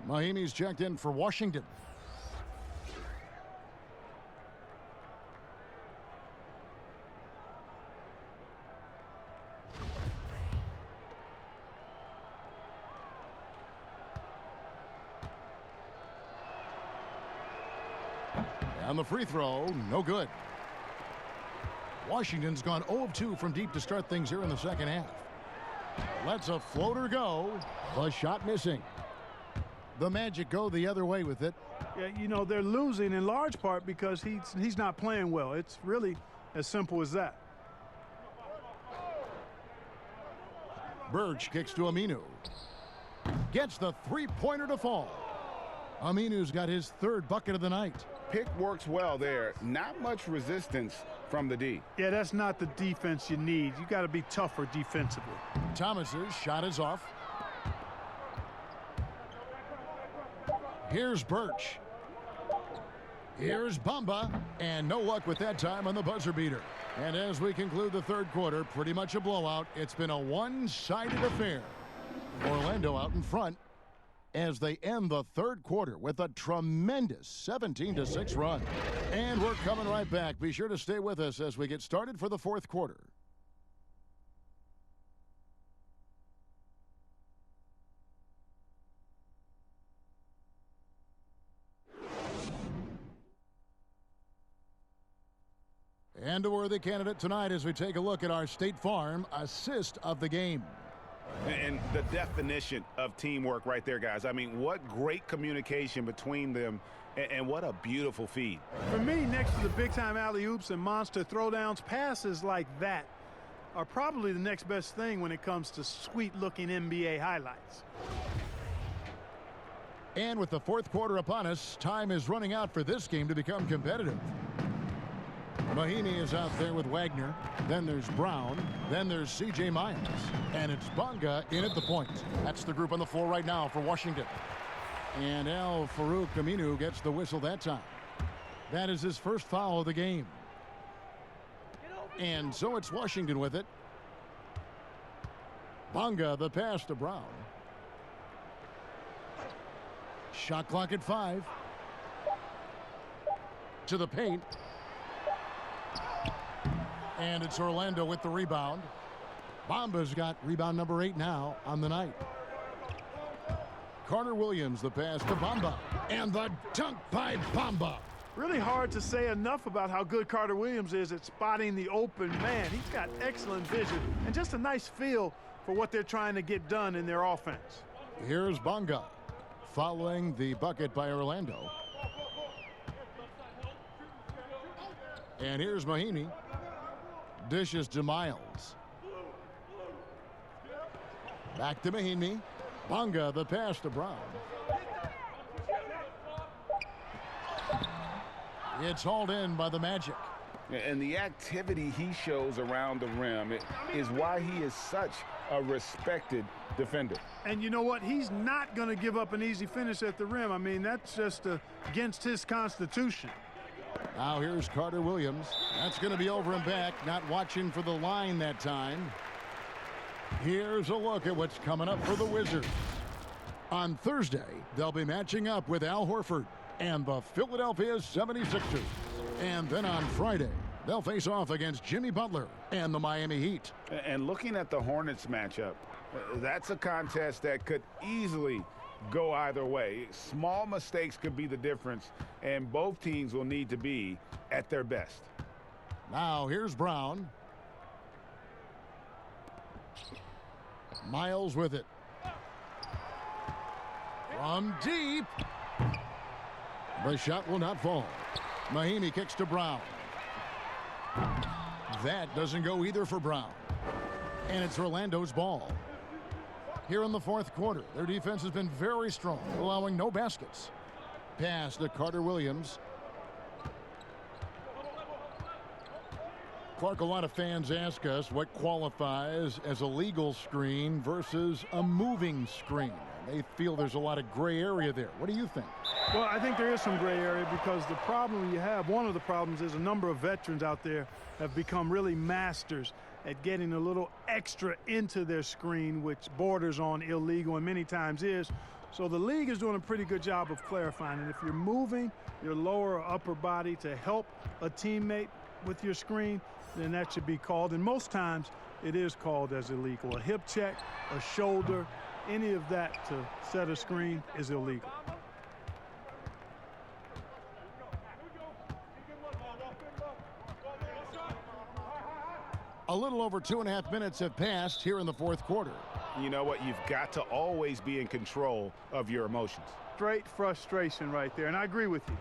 Mahimi's checked in for Washington. And the free throw, no good. Washington's gone 0 of 2 from deep to start things here in the second half. Lets a floater go. The shot missing. The Magic go the other way with it. Yeah, you know, they're losing in large part because he's not playing well. It's really as simple as that. Birch kicks to Aminu. Gets the three-pointer to fall. Aminu's got his 3rd bucket of the night. Pick works well there. Not much resistance from the D. Yeah, that's not the defense you need. You got to be tougher defensively. Thomas's shot is off. Here's Birch. Here's Bamba. And no luck with that time on the buzzer beater. And as we conclude the third quarter, pretty much a blowout. It's been a one-sided affair. Orlando out in front as they end the third quarter with a tremendous 17-6 run. And we're coming right back. Be sure to stay with us as we get started for the fourth quarter. And a worthy candidate tonight as we take a look at our State Farm assist of the game. And the definition of teamwork right there, guys. I mean, what great communication between them, and what a beautiful feed. For me, next to the big-time alley-oops and monster throwdowns, passes like that are probably the next best thing when it comes to sweet-looking NBA highlights. And with the fourth quarter upon us, time is running out for this game to become competitive. Mahinmi is out there with Wagner. Then there's Brown. Then there's C.J. Miles. And it's Bonga in at the point. That's the group on the floor right now for Washington. And Al Farouk Aminu gets the whistle that time. That is his first foul of the game. And so it's Washington with it. Bonga, the pass to Brown. Shot clock at 5. To the paint. And it's Orlando with the rebound. Bamba's got rebound number 8 now on the night. Carter Williams, the pass to Bamba. And the dunk by Bamba. Really hard to say enough about how good Carter Williams is at spotting the open man. He's got excellent vision and just a nice feel for what they're trying to get done in their offense. Here's Bonga following the bucket by Orlando. And here's Mahinmi. Dishes to Miles. Back to Mahinmi. Bonga, the pass to Brown. It's hauled in by the Magic. And the activity he shows around the rim is why he is such a respected defender. And you know what? He's not going to give up an easy finish at the rim. I mean, that's just against his constitution. Now here's Carter Williams. That's going to be over and back. Not watching for the line that time. Here's a look at what's coming up for the Wizards. On Thursday, they'll be matching up with Al Horford and the Philadelphia 76ers. And then on Friday, they'll face off against Jimmy Butler and the Miami Heat. And looking at the Hornets matchup, that's a contest that could easily go either way. Small mistakes could be the difference, and both teams will need to be at their best. Now here's Brown. Miles with it. From deep. The shot will not fall. Mahinmi kicks to Brown. That doesn't go either for Brown. And it's Orlando's ball. Here in the fourth quarter, their defense has been very strong, allowing no baskets. Pass to Carter Williams. Clark, a lot of fans ask us what qualifies as a legal screen versus a moving screen. They feel there's a lot of gray area there. What do you think? Well, I think there is some gray area because the problem you have, one of the problems is a number of veterans out there have become really masters at getting a little extra into their screen, which borders on illegal and many times is. So the league is doing a pretty good job of clarifying. And if you're moving your lower or upper body to help a teammate with your screen, then that should be called. And most times it is called as illegal. A hip check, a shoulder, any of that to set a screen is illegal. A little over 2.5 minutes have passed here in the fourth quarter. You know what? You've got to always be in control of your emotions. Straight frustration right there, and I agree with you.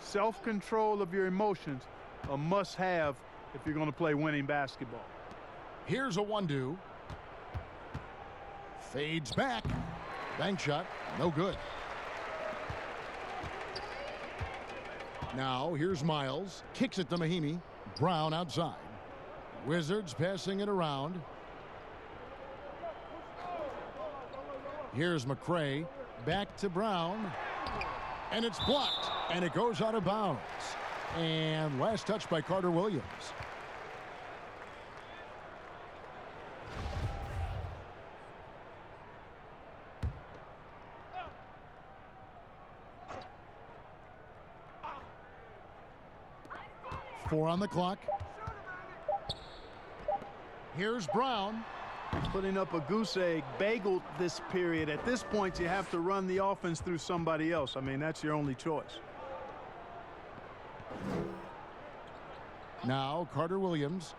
Self-control of your emotions, a must-have if you're going to play winning basketball. Here's a 1-2. Fades back. Bank shot, no good. Now here's Miles. Kicks it to Mahinmi. Brown outside. Wizards passing it around. Here's McCray. Back to Brown. And it's blocked. And it goes out of bounds. And last touch by Carter Williams. Four on the clock. Here's Brown. Putting up a goose egg, bageled this period. At this point, you have to run the offense through somebody else. I mean, that's your only choice. Now Carter Williams.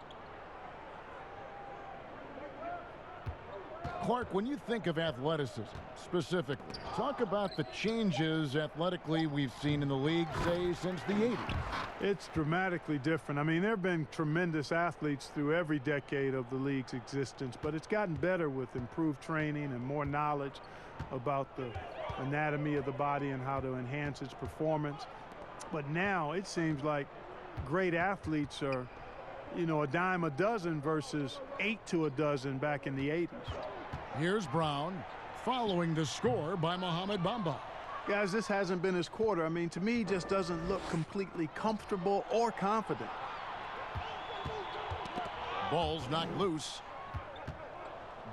Clark, when you think of athleticism specifically, talk about the changes athletically we've seen in the league, say, since the 80s. It's dramatically different. I mean, there have been tremendous athletes through every decade of the league's existence, but it's gotten better with improved training and more knowledge about the anatomy of the body and how to enhance its performance. But now it seems like great athletes are, you know, a dime a dozen versus 8 to a dozen back in the 80s. Here's Brown following the score by Mohamed Bamba. Guys, this hasn't been his quarter. I mean, to me, he just doesn't look completely comfortable or confident. Ball's knocked loose.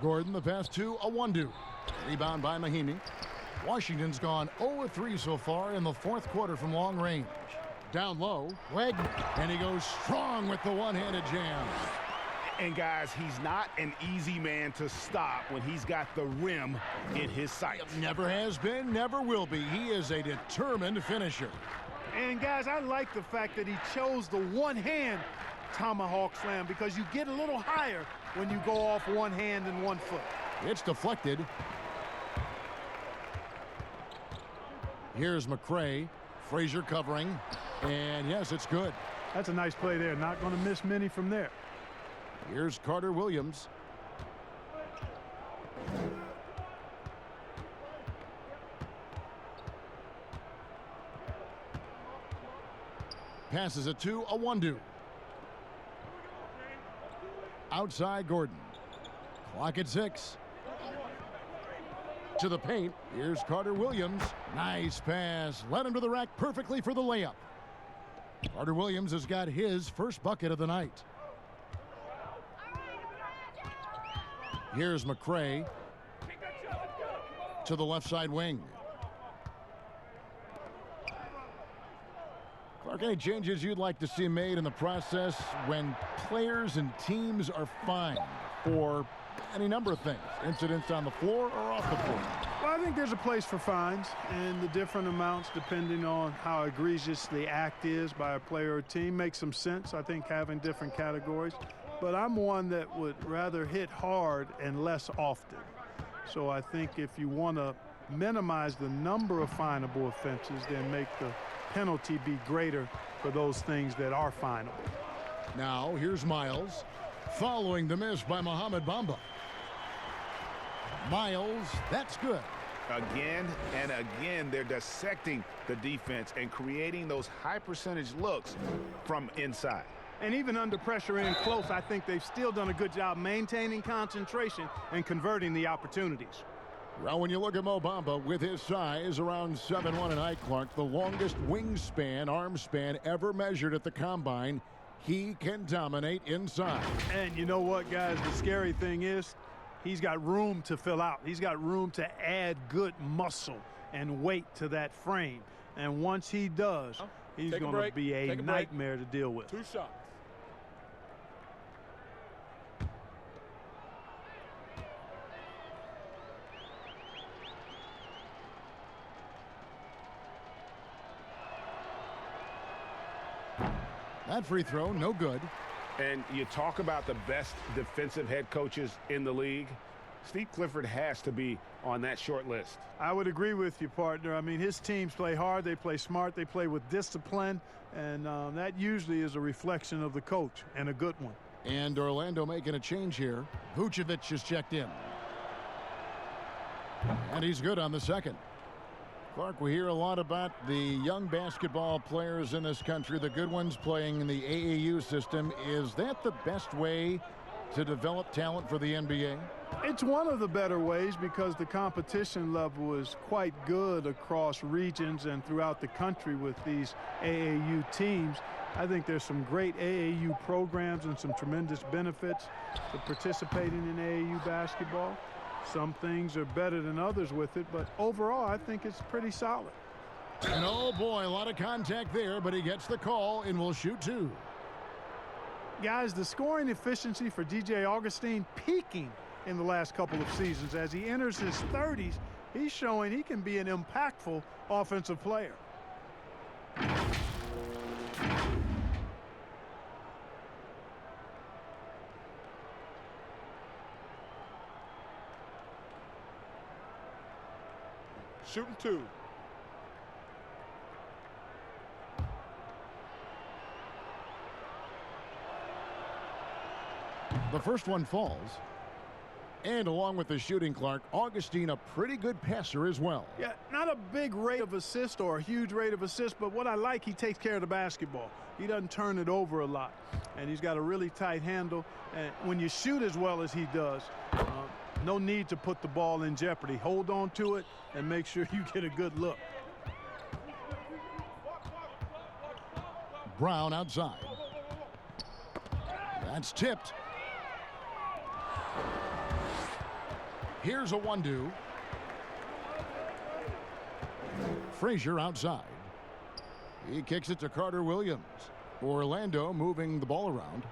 Gordon the pass to Awandu. Rebound by Mahimi. Washington's gone 0-3 so far in the fourth quarter from long range. Down low, Wagner, and he goes strong with the one-handed jam. And guys, he's not an easy man to stop when he's got the rim in his sights. Never has been, never will be. He is a determined finisher. And guys, I like the fact that he chose the one-hand tomahawk slam because you get a little higher when you go off one hand and 1 foot. It's deflected. Here's McCray. Frazier covering. And yes, it's good. That's a nice play there. Not going to miss many from there. Here's Carter Williams. Passes it to Awandu. Outside Gordon. Clock at 6. To the paint. Here's Carter Williams. Nice pass. Led him to the rack perfectly for the layup. Carter Williams has got his first bucket of the night. Here's McCray to the left side wing. Clark, any changes you'd like to see made in the process when players and teams are fined for any number of things, incidents on the floor or off the floor? Well, I think there's a place for fines and the different amounts depending on how egregious the act is by a player or team makes some sense. I think having different categories. But I'm one that would rather hit hard and less often. So I think if you want to minimize the number of finable offenses, then make the penalty be greater for those things that are finable. Now here's Miles following the miss by Mohamed Bamba. Miles, that's good. Again and again, they're dissecting the defense and creating those high percentage looks from inside. And even under pressure in close, I think they've still done a good job maintaining concentration and converting the opportunities. Well, when you look at Mo Bamba with his size, around 7'1" and height, Clark, the longest wingspan, arm span ever measured at the combine, he can dominate inside. And you know what, guys? The scary thing is he's got room to fill out. He's got room to add good muscle and weight to that frame. And once he does, he's going to be a nightmare to deal with. 2 shots. That free throw, no good. And you talk about the best defensive head coaches in the league. Steve Clifford has to be on that short list. I would agree with you, partner. I mean, his teams play hard, they play smart, they play with discipline, and that usually is a reflection of the coach, and a good one. And Orlando making a change here. Vucevic is checked in. And he's good on the second. Clark, we hear a lot about the young basketball players in this country, the good ones playing in the AAU system. Is that the best way to develop talent for the NBA? It's one of the better ways because the competition level is quite good across regions and throughout the country with these AAU teams. I think there's some great AAU programs and some tremendous benefits to participating in AAU basketball. Some things are better than others with it, but overall, I think it's pretty solid. And oh boy, a lot of contact there, but he gets the call and will shoot 2. Guys, the scoring efficiency for DJ Augustine peaking in the last couple of seasons. As he enters his 30s, he's showing he can be an impactful offensive player. shooting 2. The first one falls. And along with the shooting, Clark, Augustine a pretty good passer as well. Yeah, not a big rate of assist or a huge rate of assist, but what I like, he takes care of the basketball. He doesn't turn it over a lot, and he's got a really tight handle. And when you shoot as well as he does, no need to put the ball in jeopardy. Hold on to it and make sure you get a good look. Brown outside. That's tipped. Here's a 1-2. Frazier outside. He kicks it to Carter Williams. Orlando moving the ball around.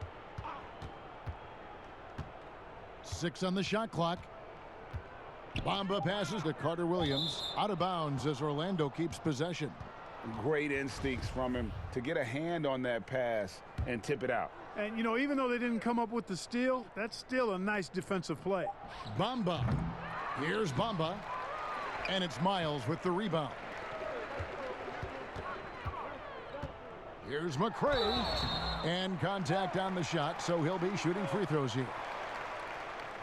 6 on the shot clock. Bamba passes to Carter Williams. Out of bounds as Orlando keeps possession. Great instincts from him to get a hand on that pass and tip it out. And, you know, even though they didn't come up with the steal, that's still a nice defensive play. Bamba. Here's Bamba. And it's Miles with the rebound. Here's McCray. And contact on the shot, so he'll be shooting free throws here.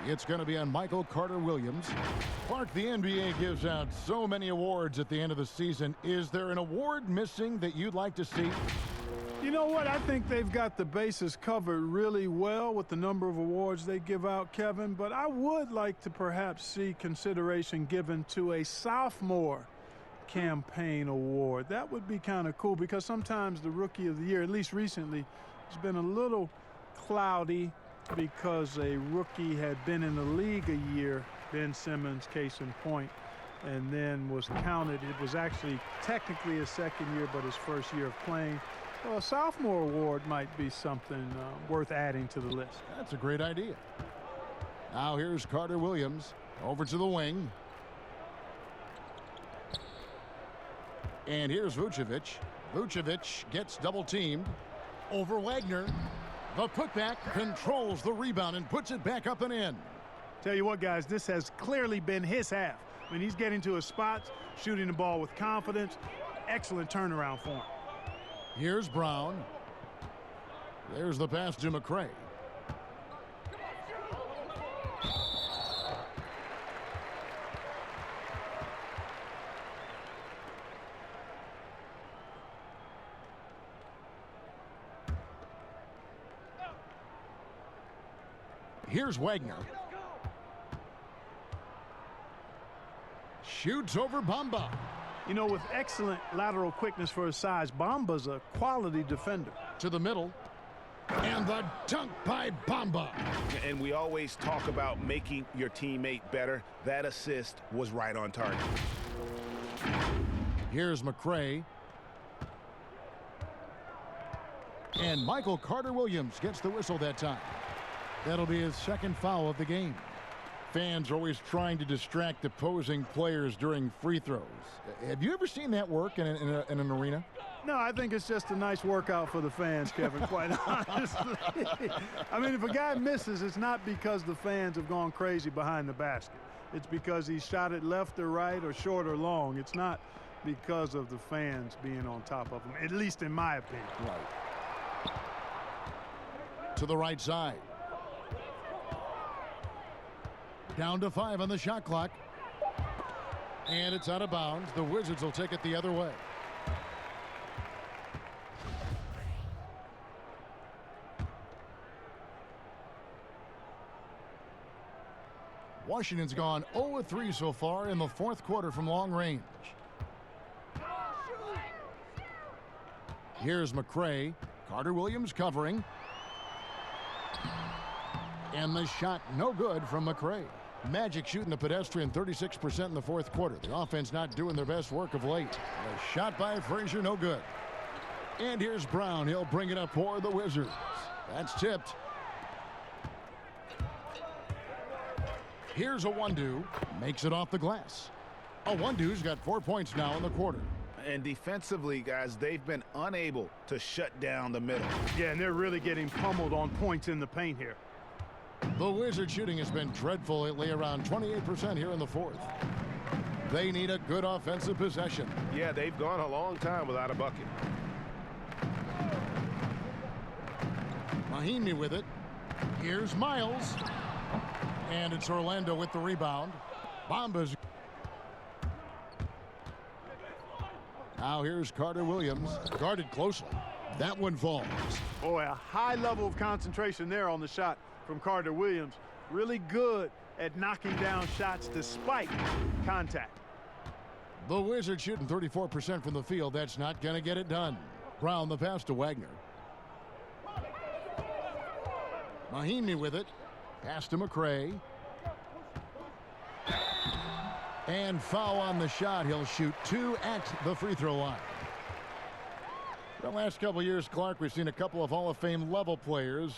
It's going to be on Michael Carter Williams. Clark, the NBA gives out so many awards at the end of the season. Is there an award missing that you'd like to see? You know what? I think they've got the bases covered really well with the number of awards they give out, Kevin. But I would like to perhaps see consideration given to a sophomore campaign award. That would be kind of cool because sometimes the rookie of the year, at least recently, has been a little cloudy because a rookie had been in the league a year, Ben Simmons, case in point, and then was counted. It was actually technically his second year, but his first year of playing. Well, a sophomore award might be something worth adding to the list. That's a great idea. Now here's Carter Williams over to the wing. And here's Vucevic. Vucevic gets double teamed over Wagner. The putback controls the rebound and puts it back up and in. Tell you what, guys, this has clearly been his half. I mean, he's getting to his spots, shooting the ball with confidence. Excellent turnaround for him. Here's Brown. There's the pass to McCray. Here's Wagner. Shoots over Bamba. You know, with excellent lateral quickness for his size, Bamba's a quality defender. To the middle. And the dunk by Bamba. And we always talk about making your teammate better. That assist was right on target. Here's McCray. And Michael Carter Williams gets the whistle that time. That'll be his second foul of the game. Fans are always trying to distract opposing players during free throws. Have you ever seen that work in an arena? No, I think it's just a nice workout for the fans, Kevin, quite honestly. I mean, if a guy misses, it's not because the fans have gone crazy behind the basket. It's because he shot it left or right or short or long. It's not because of the fans being on top of him, at least in my opinion. Right. To the right side. Down to 5 on the shot clock. And it's out of bounds. The Wizards will take it the other way. Washington's gone 0-3 so far in the fourth quarter from long range. Here's McCray. Carter Williams covering. And the shot no good from McCray. Magic shooting the pedestrian 36% in the fourth quarter. The offense not doing their best work of late. A shot by Frazier, no good. And here's Brown. He'll bring it up for the Wizards. That's tipped. Here's a 1-2. Makes it off the glass. A 1-2's got 4 points now in the quarter. And defensively, guys, they've been unable to shut down the middle. Yeah, and they're really getting pummeled on points in the paint here. The Wizard shooting has been dreadful lately, around 28% here in the fourth. They need a good offensive possession. Yeah, they've gone a long time without a bucket. Mahimi with it. Here's Miles. And it's Orlando with the rebound. Bombas. Now here's Carter Williams. Guarded closely. That one falls. Boy, a high level of concentration there on the shot from Carter Williams. Really good at knocking down shots despite contact. The Wizards shooting 34% from the field. That's not going to get it done. Brown the pass to Wagner. Mahimi with it. Pass to McRae. And foul on the shot. He'll shoot 2 at the free throw line. The last couple of years, Clark, we've seen a couple of Hall of Fame level players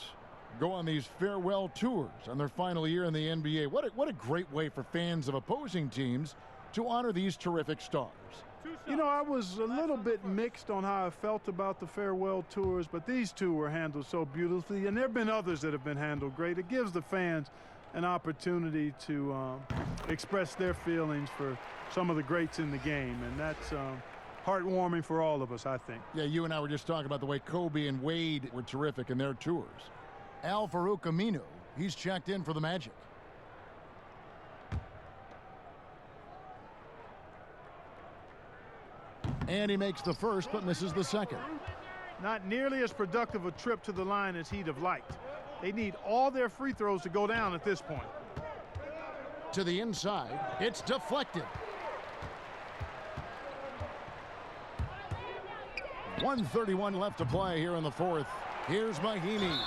go on these farewell tours on their final year in the NBA. What a great way for fans of opposing teams to honor these terrific stars. You know, I was a little bit mixed on how I felt about the farewell tours, but these two were handled so beautifully, and there have been others that have been handled great. It gives the fans an opportunity to express their feelings for some of the greats in the game, and that's heartwarming for all of us, I think. Yeah, you and I were just talking about the way Kobe and Wade were terrific in their tours. Al Farouk Aminu, he's checked in for the Magic. And he makes the first, but misses the second. Not nearly as productive a trip to the line as he'd have liked. They need all their free throws to go down at this point. To the inside, it's deflected. 1:31 left to play here in the fourth. Here's Mahimi.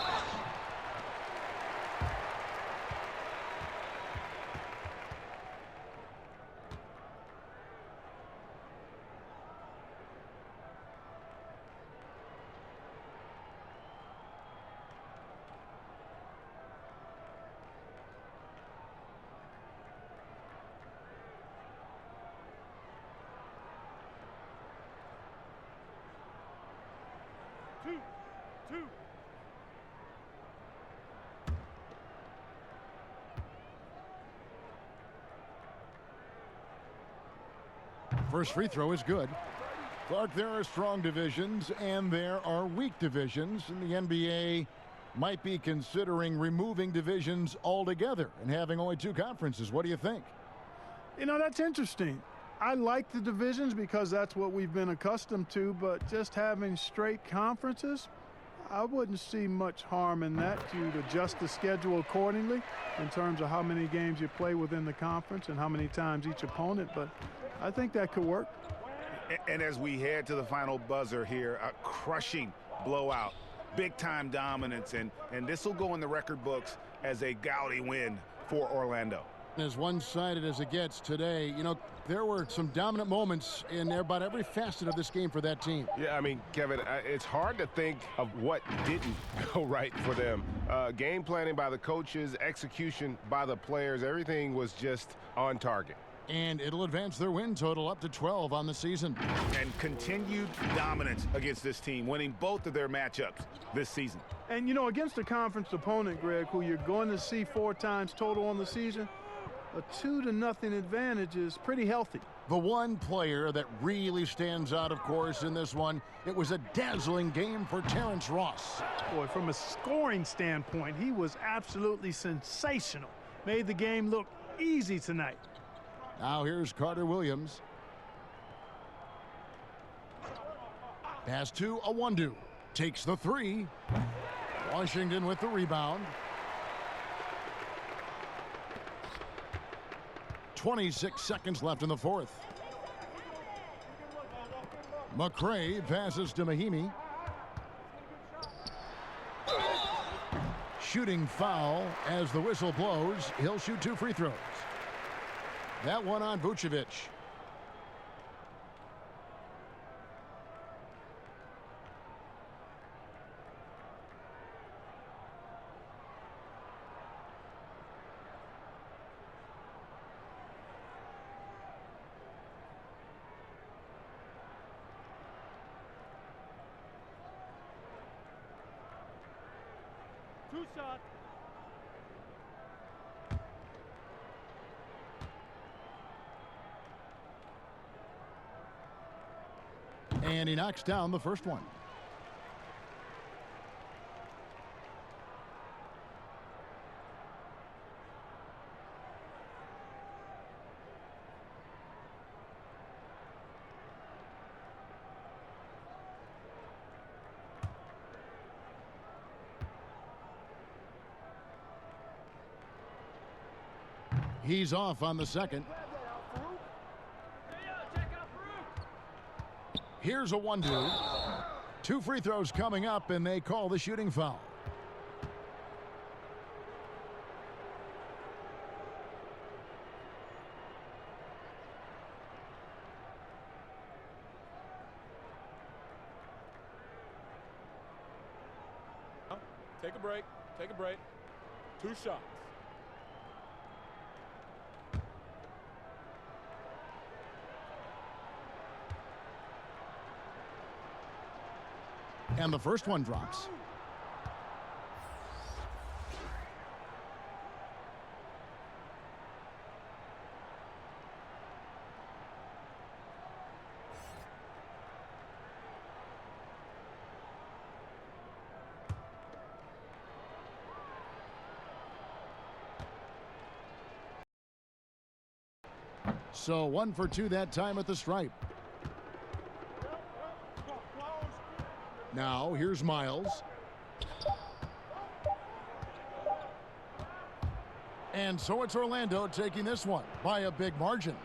Two. First free throw is good. Clark, there are strong divisions and there are weak divisions, and the NBA might be considering removing divisions altogether and having only 2 conferences. What do you think? You know, that's interesting. I like the divisions because that's what we've been accustomed to, but just having straight conferences, I wouldn't see much harm in that. You'd adjust the schedule accordingly in terms of how many games you play within the conference and how many times each opponent, but I think that could work. And as we head to the final buzzer here, a crushing blowout, big-time dominance, and this will go in the record books as a gaudy win for Orlando. As one-sided as it gets today, you know, there were some dominant moments in about every facet of this game for that team. Yeah, I mean, Kevin, it's hard to think of what didn't go right for them. Game planning by the coaches, execution by the players, everything was just on target. And it'll advance their win total up to 12 on the season. And continued dominance against this team, winning both of their matchups this season. And, you know, against a conference opponent, Greg, who you're going to see 4 times total on the season, a 2-0 advantage is pretty healthy. The one player that really stands out, of course, in this one, it was a dazzling game for Terrence Ross. Boy, from a scoring standpoint, he was absolutely sensational. Made the game look easy tonight. Now here's Carter Williams. Pass to Awandu. Takes the 3. Washington with the rebound. 26 seconds left in the fourth. McRae passes to Mahimi. Shooting foul as the whistle blows. He'll shoot 2 free throws. That one on Vucevic. Two shot. And he knocks down the first one. He's off on the second. Here's a 1-2. 2 free throws coming up, and they call the shooting foul. Take a break. Take a break. 2 shots. And the first one drops. So 1 for 2 that time at the stripe. Now, here's Miles. And so it's Orlando taking this one by a big margin.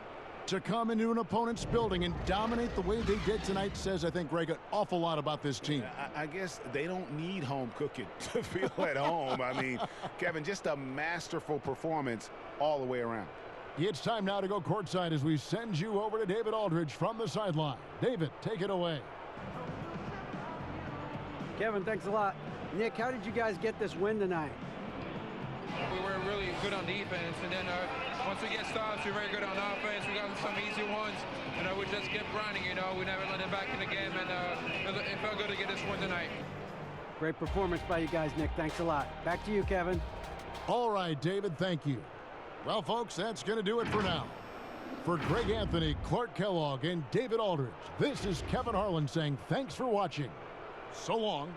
To come into an opponent's building and dominate the way they did tonight says, I think, Greg, an awful lot about this team. I guess they don't need home cooking to feel at home. I mean, Kevin, just a masterful performance all the way around. It's time now to go courtside as we send you over to David Aldridge from the sideline. David, take it away. Kevin, thanks a lot. Nick, how did you guys get this win tonight? We were really good on defense, and then once we get stops, we're very good on offense. We got some easy ones, we just kept grinding, we never let it back in the game, and it felt good to get this win tonight. Great performance by you guys, Nick. Thanks a lot. Back to you, Kevin. All right, David, thank you. Well, folks, that's going to do it for now. For Greg Anthony, Clark Kellogg, and David Aldridge, this is Kevin Harlan saying thanks for watching. So long.